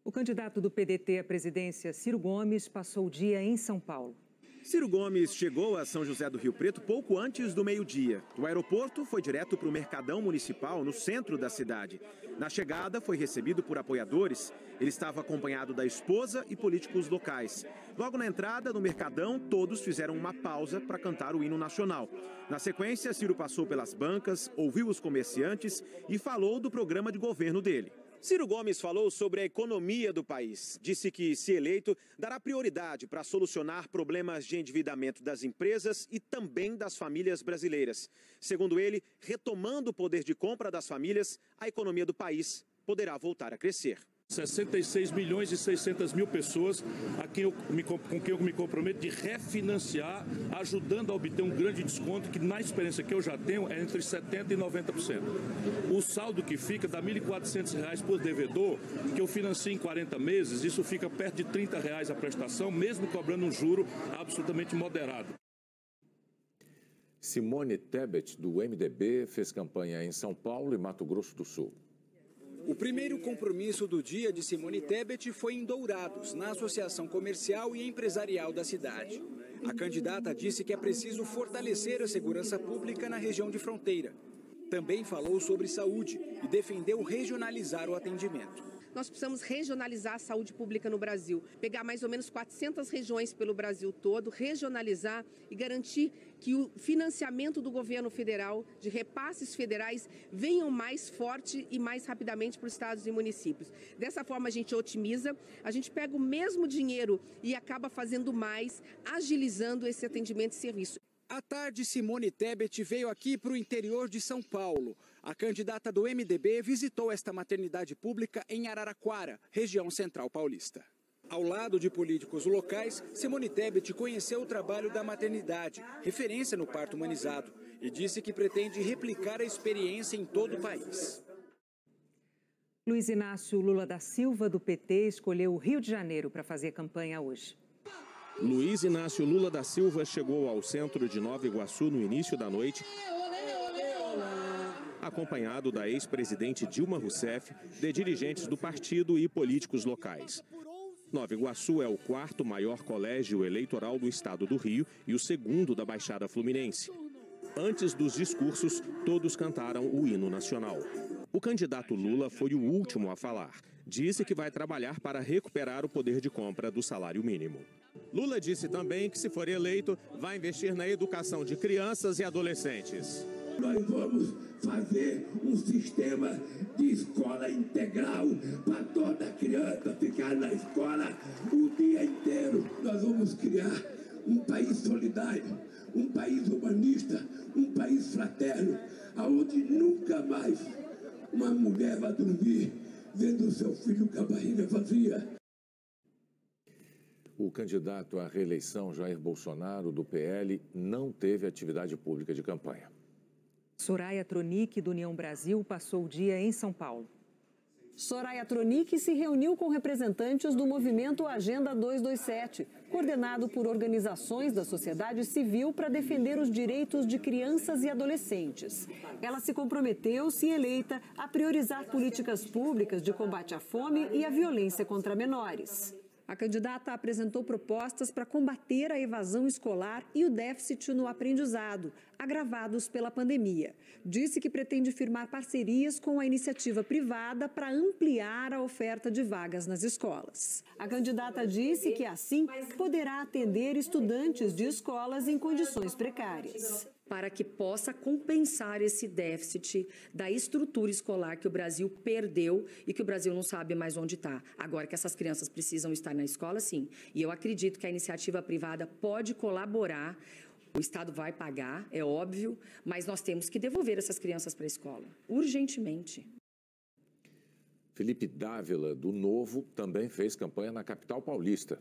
O candidato do PDT à presidência, Ciro Gomes, passou o dia em São Paulo. Ciro Gomes chegou a São José do Rio Preto pouco antes do meio-dia. Do aeroporto, foi direto para o Mercadão Municipal, no centro da cidade. Na chegada, foi recebido por apoiadores. Ele estava acompanhado da esposa e políticos locais. Logo na entrada, no Mercadão, todos fizeram uma pausa para cantar o hino nacional. Na sequência, Ciro passou pelas bancas, ouviu os comerciantes e falou do programa de governo dele. Ciro Gomes falou sobre a economia do país. Disse que, se eleito, dará prioridade para solucionar problemas de endividamento das empresas e também das famílias brasileiras. Segundo ele, retomando o poder de compra das famílias, a economia do país poderá voltar a crescer. 66.600.000 pessoas com quem eu me comprometo de refinanciar, ajudando a obter um grande desconto que, na experiência que eu já tenho, é entre 70% e 90%. O saldo que fica dá R$ 1.400 por devedor, que eu financio em 40 meses, isso fica perto de R$ 30 a prestação, mesmo cobrando um juro absolutamente moderado. Simone Tebet, do MDB, fez campanha em São Paulo e Mato Grosso do Sul. O primeiro compromisso do dia de Simone Tebet foi em Dourados, na Associação Comercial e Empresarial da cidade. A candidata disse que é preciso fortalecer a segurança pública na região de fronteira. Também falou sobre saúde e defendeu regionalizar o atendimento. Nós precisamos regionalizar a saúde pública no Brasil, pegar mais ou menos 400 regiões pelo Brasil todo, regionalizar e garantir que o financiamento do governo federal, de repasses federais, venham mais forte e mais rapidamente para os estados e municípios. Dessa forma a gente otimiza, a gente pega o mesmo dinheiro e acaba fazendo mais, agilizando esse atendimento e serviço. À tarde, Simone Tebet veio aqui para o interior de São Paulo. A candidata do MDB visitou esta maternidade pública em Araraquara, região central paulista. Ao lado de políticos locais, Simone Tebet conheceu o trabalho da maternidade, referência no parto humanizado, e disse que pretende replicar a experiência em todo o país. Luiz Inácio Lula da Silva, do PT, escolheu o Rio de Janeiro para fazer campanha hoje. Luiz Inácio Lula da Silva chegou ao centro de Nova Iguaçu no início da noite, acompanhado da ex-presidente Dilma Rousseff, de dirigentes do partido e políticos locais. Nova Iguaçu é o quarto maior colégio eleitoral do estado do Rio e o segundo da Baixada Fluminense. Antes dos discursos, todos cantaram o hino nacional. O candidato Lula foi o último a falar. Disse que vai trabalhar para recuperar o poder de compra do salário mínimo. Lula disse também que, se for eleito, vai investir na educação de crianças e adolescentes. Nós vamos fazer um sistema de escola integral para toda criança ficar na escola o dia inteiro. Nós vamos criar um país solidário, um país humanista, um país fraterno, onde nunca mais uma mulher vai dormir vendo seu filho com a barriga vazia. O candidato à reeleição, Jair Bolsonaro, do PL, não teve atividade pública de campanha. Soraya Tronic, do União Brasil, passou o dia em São Paulo. Soraya Tronic se reuniu com representantes do movimento Agenda 227, coordenado por organizações da sociedade civil para defender os direitos de crianças e adolescentes. Ela se comprometeu, se eleita, a priorizar políticas públicas de combate à fome e à violência contra menores. A candidata apresentou propostas para combater a evasão escolar e o déficit no aprendizado, agravados pela pandemia. Disse que pretende firmar parcerias com a iniciativa privada para ampliar a oferta de vagas nas escolas. A candidata disse que, assim, poderá atender estudantes de escolas em condições precárias. Para que possa compensar esse déficit da estrutura escolar que o Brasil perdeu e que o Brasil não sabe mais onde está. Agora que essas crianças precisam estar na escola, sim. E eu acredito que a iniciativa privada pode colaborar. O Estado vai pagar, é óbvio, mas nós temos que devolver essas crianças para a escola, urgentemente. Felipe Dávila, do Novo, também fez campanha na capital paulista.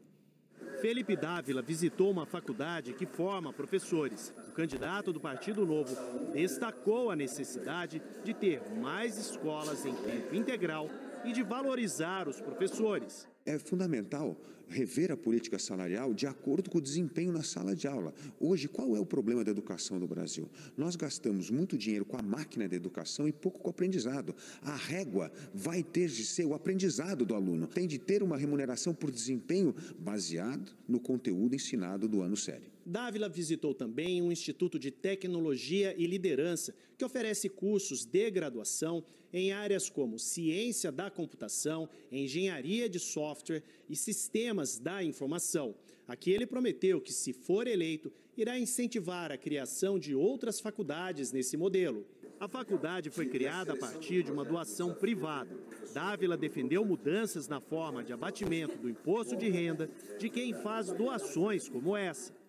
Felipe Dávila visitou uma faculdade que forma professores. O candidato do Partido Novo destacou a necessidade de ter mais escolas em tempo integral e de valorizar os professores. É fundamental rever a política salarial de acordo com o desempenho na sala de aula. Hoje, qual é o problema da educação no Brasil? Nós gastamos muito dinheiro com a máquina da educação e pouco com o aprendizado. A régua vai ter de ser o aprendizado do aluno. Tem de ter uma remuneração por desempenho baseado no conteúdo ensinado do ano sério. Dávila visitou também um Instituto de Tecnologia e Liderança, que oferece cursos de graduação em áreas como ciência da computação, engenharia de software e sistemas da informação. Aqui ele prometeu que, se for eleito, irá incentivar a criação de outras faculdades nesse modelo. A faculdade foi criada a partir de uma doação privada. Dávila defendeu mudanças na forma de abatimento do imposto de renda de quem faz doações como essa.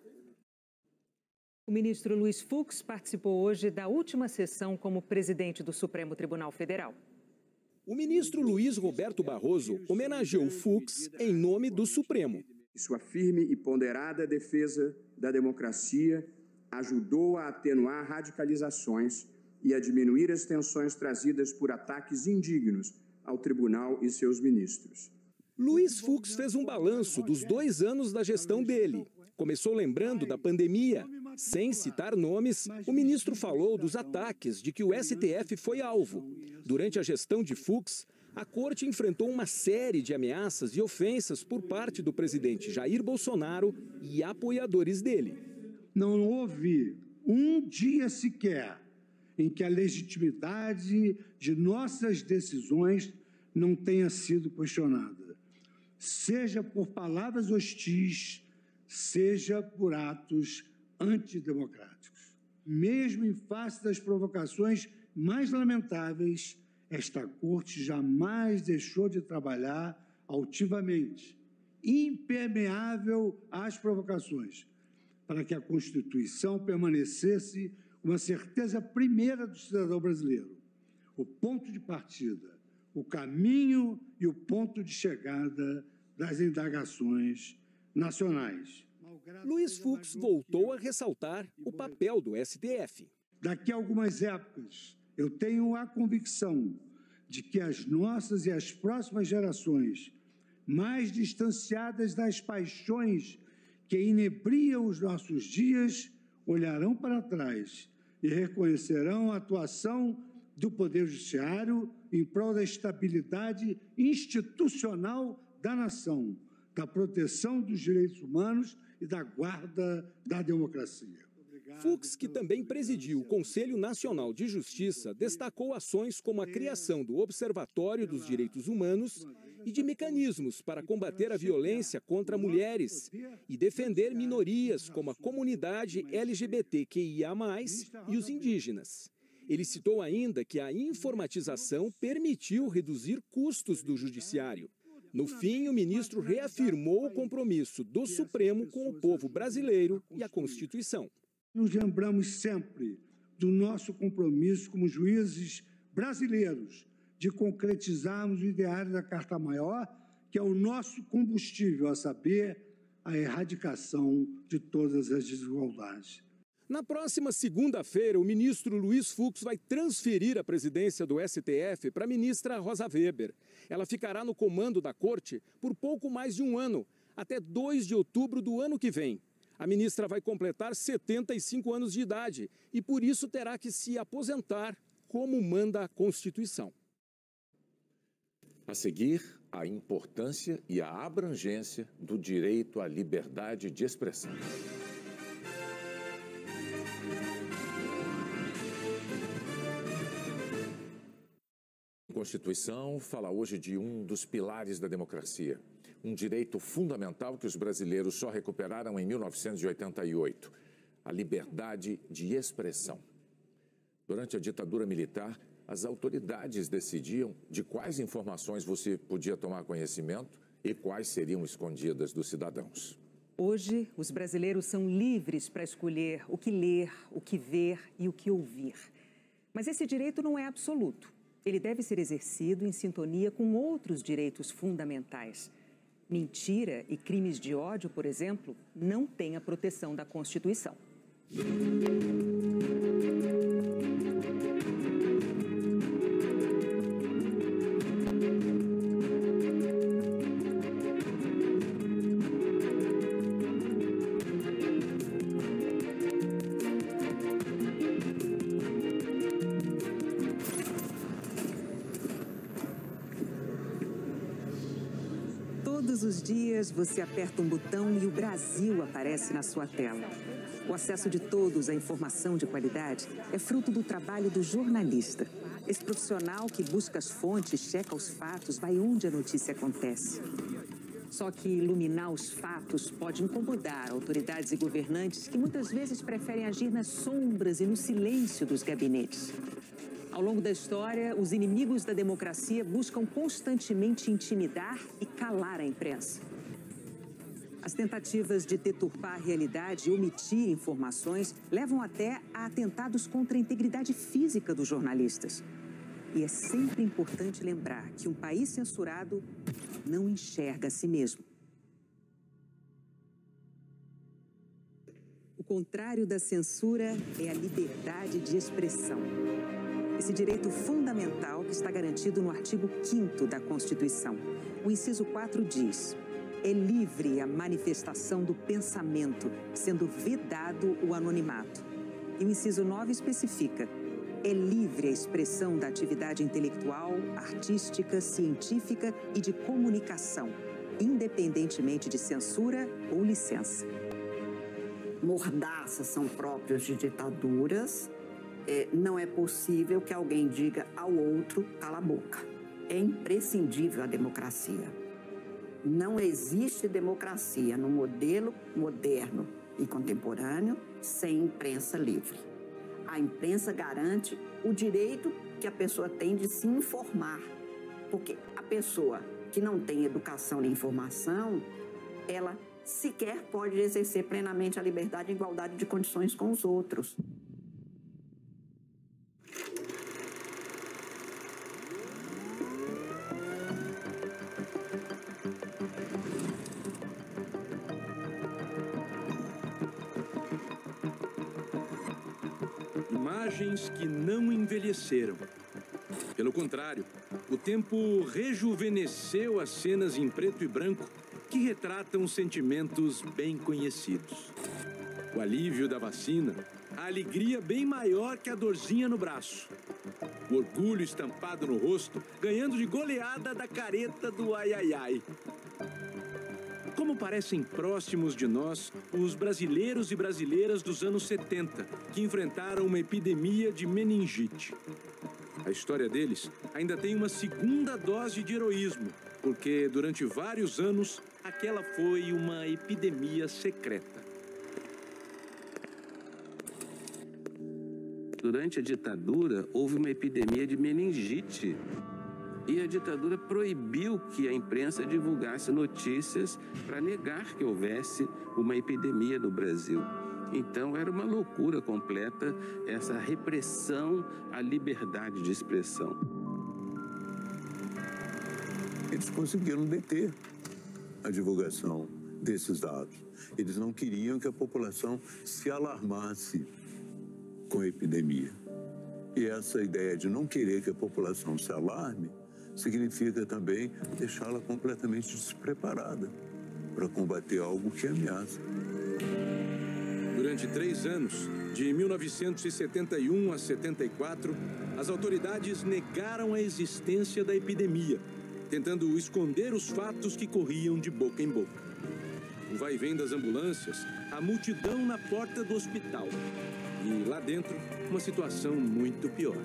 O ministro Luiz Fux participou hoje da última sessão como presidente do Supremo Tribunal Federal. O ministro Luiz Roberto Barroso homenageou Fux em nome do Supremo. Sua firme e ponderada defesa da democracia ajudou a atenuar radicalizações e a diminuir as tensões trazidas por ataques indignos ao tribunal e seus ministros. Luiz Fux fez um balanço dos 2 anos da gestão dele. Começou lembrando da pandemia. Sem citar nomes, o ministro falou dos ataques de que o STF foi alvo. Durante a gestão de Fux, a corte enfrentou uma série de ameaças e ofensas por parte do presidente Jair Bolsonaro e apoiadores dele. Não houve um dia sequer em que a legitimidade de nossas decisões não tenha sido questionada, seja por palavras hostis, seja por atos antidemocráticos. Mesmo em face das provocações mais lamentáveis, esta corte jamais deixou de trabalhar altivamente, impermeável às provocações, para que a Constituição permanecesse uma certeza primeira do cidadão brasileiro, o ponto de partida, o caminho e o ponto de chegada das indagações nacionais. Luiz Fux voltou a ressaltar o papel do STF. Daqui a algumas épocas, eu tenho a convicção de que as nossas e as próximas gerações, mais distanciadas das paixões que inebriam os nossos dias, olharão para trás e reconhecerão a atuação do Poder Judiciário em prol da estabilidade institucional da nação, da proteção dos direitos humanos e da guarda da democracia. Fux, que também presidiu o Conselho Nacional de Justiça, destacou ações como a criação do Observatório dos Direitos Humanos e de mecanismos para combater a violência contra mulheres e defender minorias como a comunidade LGBTQIA+, e os indígenas. Ele citou ainda que a informatização permitiu reduzir custos do judiciário. No fim, o ministro reafirmou o compromisso do Supremo com o povo brasileiro e a Constituição. Nos lembramos sempre do nosso compromisso como juízes brasileiros de concretizarmos o ideário da Carta Maior, que é o nosso combustível, a saber, a erradicação de todas as desigualdades. Na próxima segunda-feira, o ministro Luiz Fux vai transferir a presidência do STF para a ministra Rosa Weber. Ela ficará no comando da corte por pouco mais de um ano, até 2 de outubro do ano que vem. A ministra vai completar 75 anos de idade e, por isso, terá que se aposentar, como manda a Constituição. A seguir, a importância e a abrangência do direito à liberdade de expressão. A Constituição fala hoje de um dos pilares da democracia, um direito fundamental que os brasileiros só recuperaram em 1988, a liberdade de expressão. Durante a ditadura militar, as autoridades decidiam de quais informações você podia tomar conhecimento e quais seriam escondidas dos cidadãos. Hoje, os brasileiros são livres para escolher o que ler, o que ver e o que ouvir. Mas esse direito não é absoluto. Ele deve ser exercido em sintonia com outros direitos fundamentais. Mentira e crimes de ódio, por exemplo, não têm a proteção da Constituição. Todos os dias você aperta um botão e o Brasil aparece na sua tela. O acesso de todos à informação de qualidade é fruto do trabalho do jornalista. Esse profissional que busca as fontes, checa os fatos, vai onde a notícia acontece. Só que iluminar os fatos pode incomodar autoridades e governantes que muitas vezes preferem agir nas sombras e no silêncio dos gabinetes. Ao longo da história, os inimigos da democracia buscam constantemente intimidar e calar a imprensa. As tentativas de deturpar a realidade e omitir informações levam até a atentados contra a integridade física dos jornalistas. E é sempre importante lembrar que um país censurado não enxerga a si mesmo. O contrário da censura é a liberdade de expressão. Esse direito fundamental que está garantido no artigo 5º da Constituição. O inciso 4 diz: é livre a manifestação do pensamento, sendo vedado o anonimato. E o inciso 9 especifica: é livre a expressão da atividade intelectual, artística, científica e de comunicação, independentemente de censura ou licença. Mordaças são próprios de ditaduras. Não é possível que alguém diga ao outro, cala a boca. É imprescindível a democracia. Não existe democracia no modelo moderno e contemporâneo sem imprensa livre. A imprensa garante o direito que a pessoa tem de se informar. Porque a pessoa que não tem educação nem informação, ela sequer pode exercer plenamente a liberdade e igualdade de condições com os outros. Imagens que não envelheceram. Pelo contrário, o tempo rejuvenesceu as cenas em preto e branco que retratam sentimentos bem conhecidos. O alívio da vacina, a alegria bem maior que a dorzinha no braço. O orgulho estampado no rosto, ganhando de goleada da careta do ai-ai-ai. Como parecem próximos de nós os brasileiros e brasileiras dos anos 70, que enfrentaram uma epidemia de meningite. A história deles ainda tem uma segunda dose de heroísmo, porque durante vários anos aquela foi uma epidemia secreta. Durante a ditadura, houve uma epidemia de meningite. E a ditadura proibiu que a imprensa divulgasse notícias para negar que houvesse uma epidemia no Brasil. Então, era uma loucura completa essa repressão à liberdade de expressão. Eles conseguiram deter a divulgação desses dados. Eles não queriam que a população se alarmasse com a epidemia. E essa ideia de não querer que a população se alarme significa também deixá-la completamente despreparada para combater algo que ameaça. Durante 3 anos, de 1971 a 74, as autoridades negaram a existência da epidemia, tentando esconder os fatos que corriam de boca em boca. O vai e vem das ambulâncias, a multidão na porta do hospital. E lá dentro, uma situação muito pior.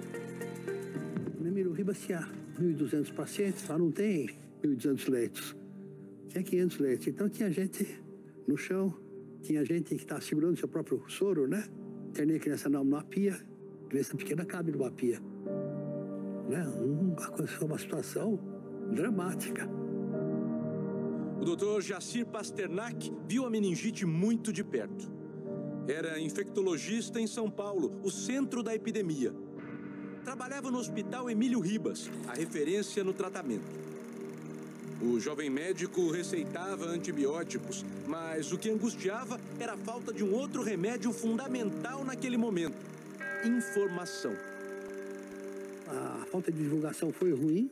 No Emílio Ribas tinha 1.200 pacientes, lá não tem 1.200 leitos. Tinha 500 leitos. Então tinha gente no chão, tinha gente que estava segurando seu próprio soro, né? Internei criança numa pia, criança pequena cabe numa pia. Né? Uma situação dramática. O doutor Jacir Pasternak viu a meningite muito de perto. Era infectologista em São Paulo, o centro da epidemia. Trabalhava no Hospital Emílio Ribas, a referência no tratamento. O jovem médico receitava antibióticos, mas o que angustiava era a falta de um outro remédio fundamental naquele momento: informação. A falta de divulgação foi ruim,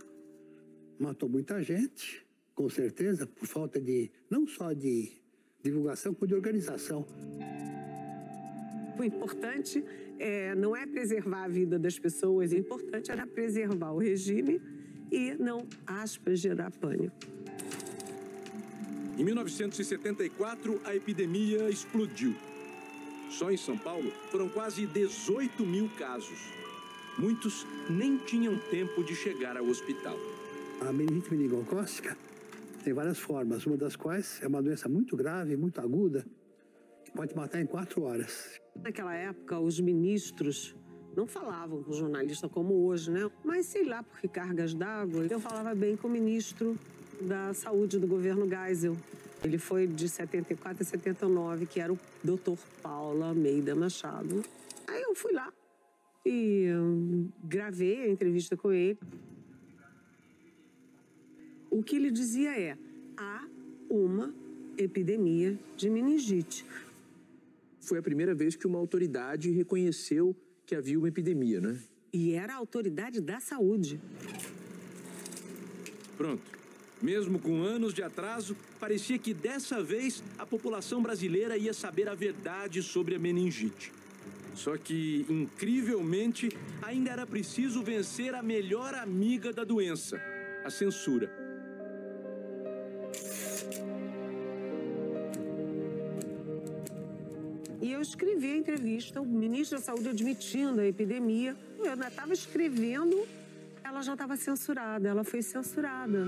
matou muita gente, com certeza, por falta de, não só de divulgação, como de organização. O importante não é preservar a vida das pessoas, o importante era preservar o regime e não, aspas, gerar pânico. Em 1974, a epidemia explodiu. Só em São Paulo foram quase 18 mil casos. Muitos nem tinham tempo de chegar ao hospital. A meningite meningocócica tem várias formas, uma das quais é uma doença muito grave, muito aguda, que pode matar em 4 horas. Naquela época, os ministros não falavam com o jornalista como hoje, né? Mas, sei lá, por que cargas d'água, eu falava bem com o ministro da Saúde do governo Geisel. Ele foi de 74 a 79, que era o Dr. Paulo Almeida Machado. Aí eu fui lá e gravei a entrevista com ele. O que ele dizia é: há uma epidemia de meningite. Foi a primeira vez que uma autoridade reconheceu que havia uma epidemia, né? E era a autoridade da saúde. Pronto. Mesmo com anos de atraso, parecia que dessa vez a população brasileira ia saber a verdade sobre a meningite. Só que, incrivelmente, ainda era preciso vencer a melhor amiga da doença, a censura. E eu escrevi a entrevista, o ministro da Saúde admitindo a epidemia. Eu ainda estava escrevendo, ela já estava censurada, ela foi censurada.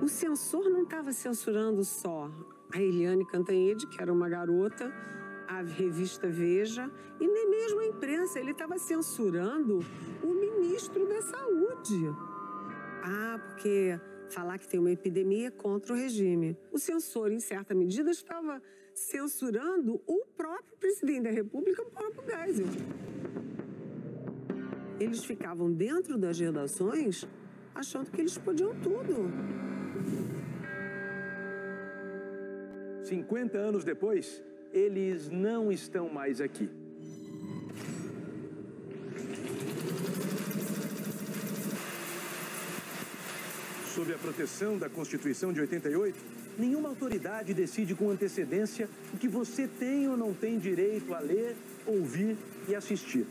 O censor não estava censurando só a Eliane Cantanhede, que era uma garota, a revista Veja, e nem mesmo a imprensa, ele estava censurando o ministro da Saúde. Porque falar que tem uma epidemia contra o regime. O censor, em certa medida, estava censurando o próprio presidente da República, o próprio Geisel. Eles ficavam dentro das redações achando que eles podiam tudo. 50 anos depois, eles não estão mais aqui. Sob a proteção da Constituição de 88, nenhuma autoridade decide com antecedência o que você tem ou não tem direito a ler, ouvir e assistir.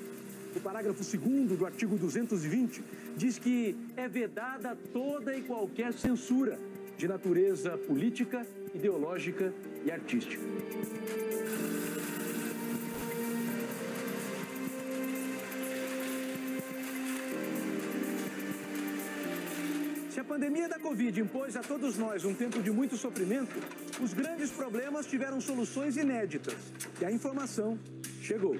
O parágrafo 2º do artigo 220 diz que é vedada toda e qualquer censura de natureza política, ideológica e artística. Se a pandemia da Covid impôs a todos nós um tempo de muito sofrimento, os grandes problemas tiveram soluções inéditas e a informação chegou.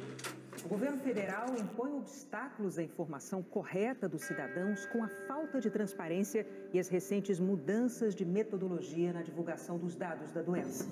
O governo federal impõe obstáculos à informação correta dos cidadãos com a falta de transparência e as recentes mudanças de metodologia na divulgação dos dados da doença.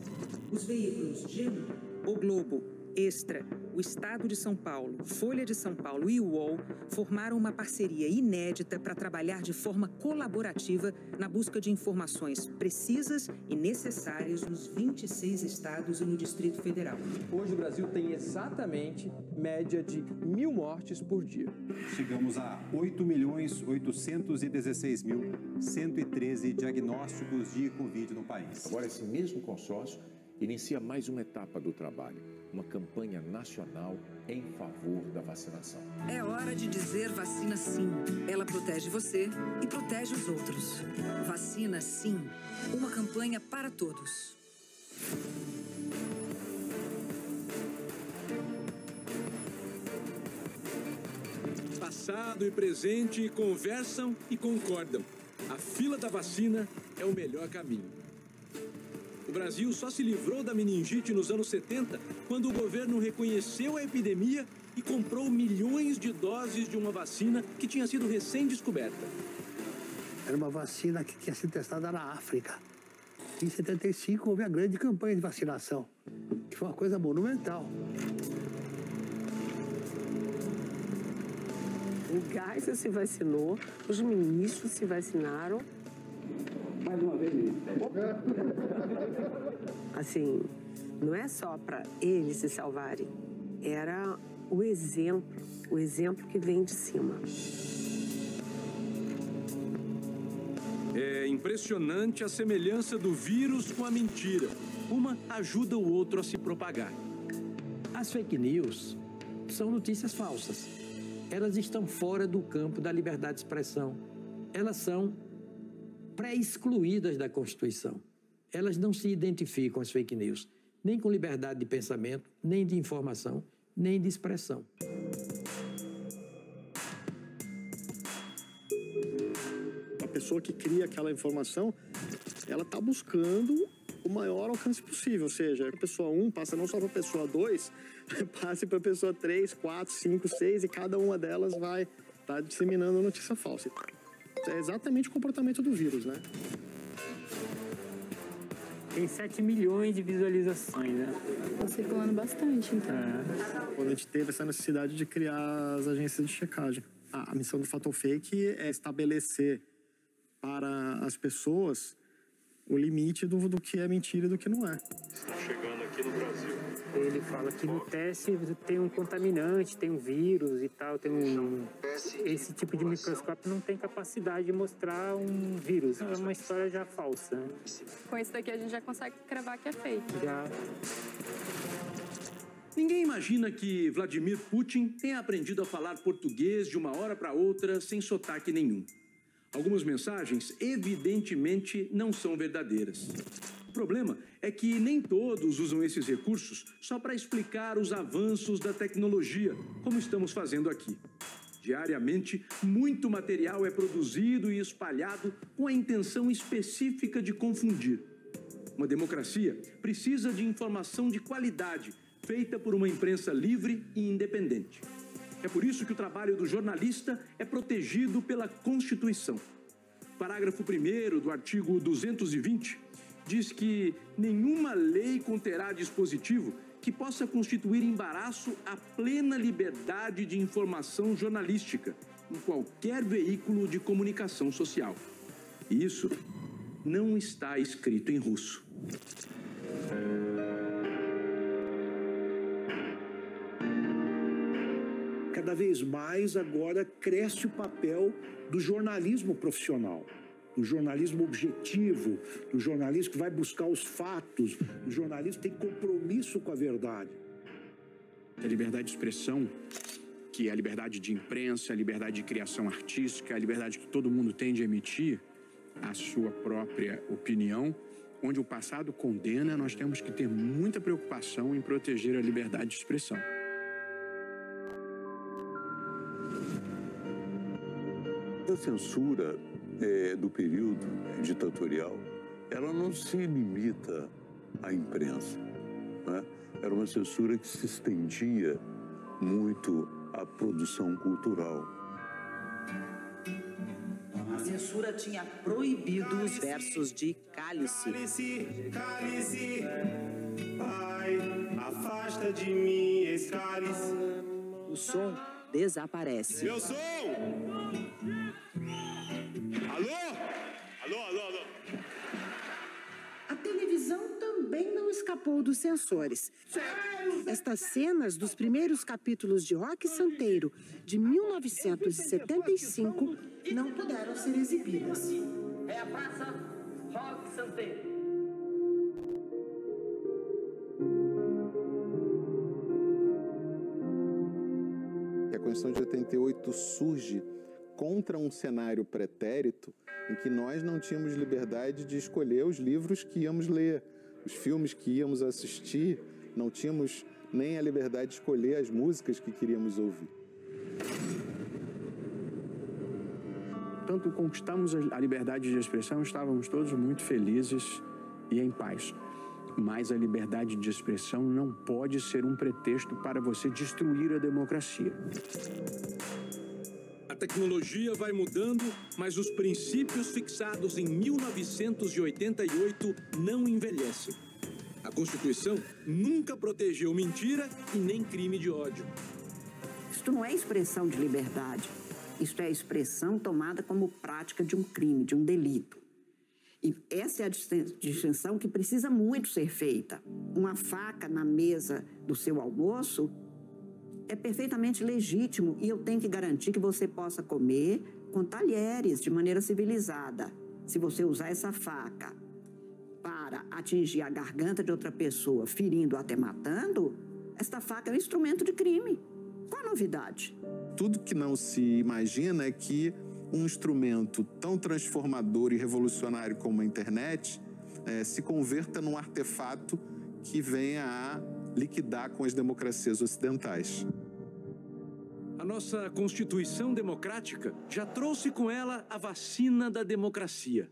Os veículos G1, O Globo Extra, o Estado de São Paulo, Folha de São Paulo e o UOL formaram uma parceria inédita para trabalhar de forma colaborativa na busca de informações precisas e necessárias nos 26 estados e no Distrito Federal. Hoje o Brasil tem exatamente média de 1.000 mortes por dia. Chegamos a 8.816.113 diagnósticos de Covid no país. Agora, esse mesmo consórcio inicia mais uma etapa do trabalho, uma campanha nacional em favor da vacinação. É hora de dizer vacina sim. Ela protege você e protege os outros. Vacina sim. Uma campanha para todos. Passado e presente conversam e concordam. A fila da vacina é o melhor caminho. O Brasil só se livrou da meningite nos anos 70, quando o governo reconheceu a epidemia e comprou milhões de doses de uma vacina que tinha sido recém-descoberta. Era uma vacina que tinha sido testada na África. Em 75 houve a grande campanha de vacinação, que foi uma coisa monumental. O Geisel se vacinou, os ministros se vacinaram. Mais uma vez, ministro. Assim, não é só para eles se salvarem. Era o exemplo que vem de cima. É impressionante a semelhança do vírus com a mentira. Uma ajuda o outro a se propagar. As fake news são notícias falsas. Elas estão fora do campo da liberdade de expressão. Elas são pré-excluídas da Constituição. Elas não se identificam, as fake news, nem com liberdade de pensamento, nem de informação, nem de expressão. A pessoa que cria aquela informação, ela está buscando o maior alcance possível, ou seja, a pessoa 1 passa não só para a pessoa 2, passe para a pessoa 3, 4, 5, 6 e cada uma delas vai estar disseminando notícia falsa. É exatamente o comportamento do vírus, né? Tem 7 milhões de visualizações, né? Tá circulando bastante, então. Quando a gente teve essa necessidade de criar as agências de checagem. A missão do Fatal Fake é estabelecer para as pessoas o limite do que é mentira e do que não é. Está chegando aqui no Brasil. Ele fala que no teste tem um contaminante, tem um vírus e tal, esse tipo de microscópio não tem capacidade de mostrar um vírus. É uma história já falsa, né? Com isso daqui a gente já consegue cravar que é fake. Já. Ninguém imagina que Vladimir Putin tenha aprendido a falar português de uma hora para outra sem sotaque nenhum. Algumas mensagens, evidentemente, não são verdadeiras. O problema é que nem todos usam esses recursos só para explicar os avanços da tecnologia, como estamos fazendo aqui. Diariamente, muito material é produzido e espalhado com a intenção específica de confundir. Uma democracia precisa de informação de qualidade, feita por uma imprensa livre e independente. É por isso que o trabalho do jornalista é protegido pela Constituição. O parágrafo 1º do artigo 220 diz que nenhuma lei conterá dispositivo que possa constituir embaraço à plena liberdade de informação jornalística em qualquer veículo de comunicação social. E isso não está escrito em russo. Cada vez mais agora cresce o papel do jornalismo profissional, do jornalismo objetivo, do jornalismo que vai buscar os fatos, do jornalismo que tem compromisso com a verdade. A liberdade de expressão, que é a liberdade de imprensa, a liberdade de criação artística, a liberdade que todo mundo tem de emitir a sua própria opinião, onde o passado condena, nós temos que ter muita preocupação em proteger a liberdade de expressão. A censura do período ditatorial, ela não se limita à imprensa, né? Era uma censura que se estendia muito à produção cultural. A censura tinha proibido os versos de Cálice. Cálice, cálice. Pai, afasta de mim esse cálice. O som desaparece. Meu som! Alô? Alô, alô, alô? A televisão também não escapou dos censores. Estas cenas dos primeiros capítulos de Roque Santeiro, de 1975, não puderam ser exibidas. É a Praça Roque Santeiro. A Constituição de 88 surge contra um cenário pretérito em que nós não tínhamos liberdade de escolher os livros que íamos ler, os filmes que íamos assistir, não tínhamos nem a liberdade de escolher as músicas que queríamos ouvir. Tanto conquistamos a liberdade de expressão, estávamos todos muito felizes e em paz. Mas a liberdade de expressão não pode ser um pretexto para você destruir a democracia. A tecnologia vai mudando, mas os princípios fixados em 1988 não envelhecem. A Constituição nunca protegeu mentira e nem crime de ódio. Isto não é expressão de liberdade. Isto é expressão tomada como prática de um crime, de um delito. E essa é a distinção que precisa muito ser feita. Uma faca na mesa do seu almoço é perfeitamente legítimo e eu tenho que garantir que você possa comer com talheres, de maneira civilizada. Se você usar essa faca para atingir a garganta de outra pessoa, ferindo ou até matando, esta faca é um instrumento de crime. Qual a novidade? Tudo que não se imagina é que um instrumento tão transformador e revolucionário como a internet se converta num artefato que venha a liquidar com as democracias ocidentais. A nossa Constituição democrática já trouxe com ela a vacina da democracia.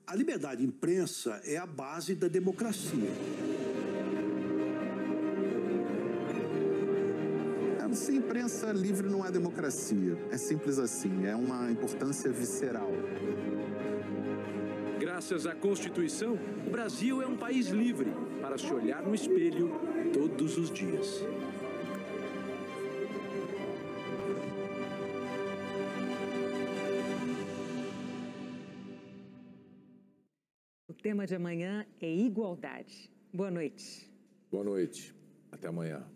A liberdade de imprensa é a base da democracia. Sem imprensa livre não há democracia. É simples assim, é uma importância visceral. Graças à Constituição, o Brasil é um país livre para se olhar no espelho todos os dias. O tema de amanhã é igualdade. Boa noite. Boa noite. Até amanhã.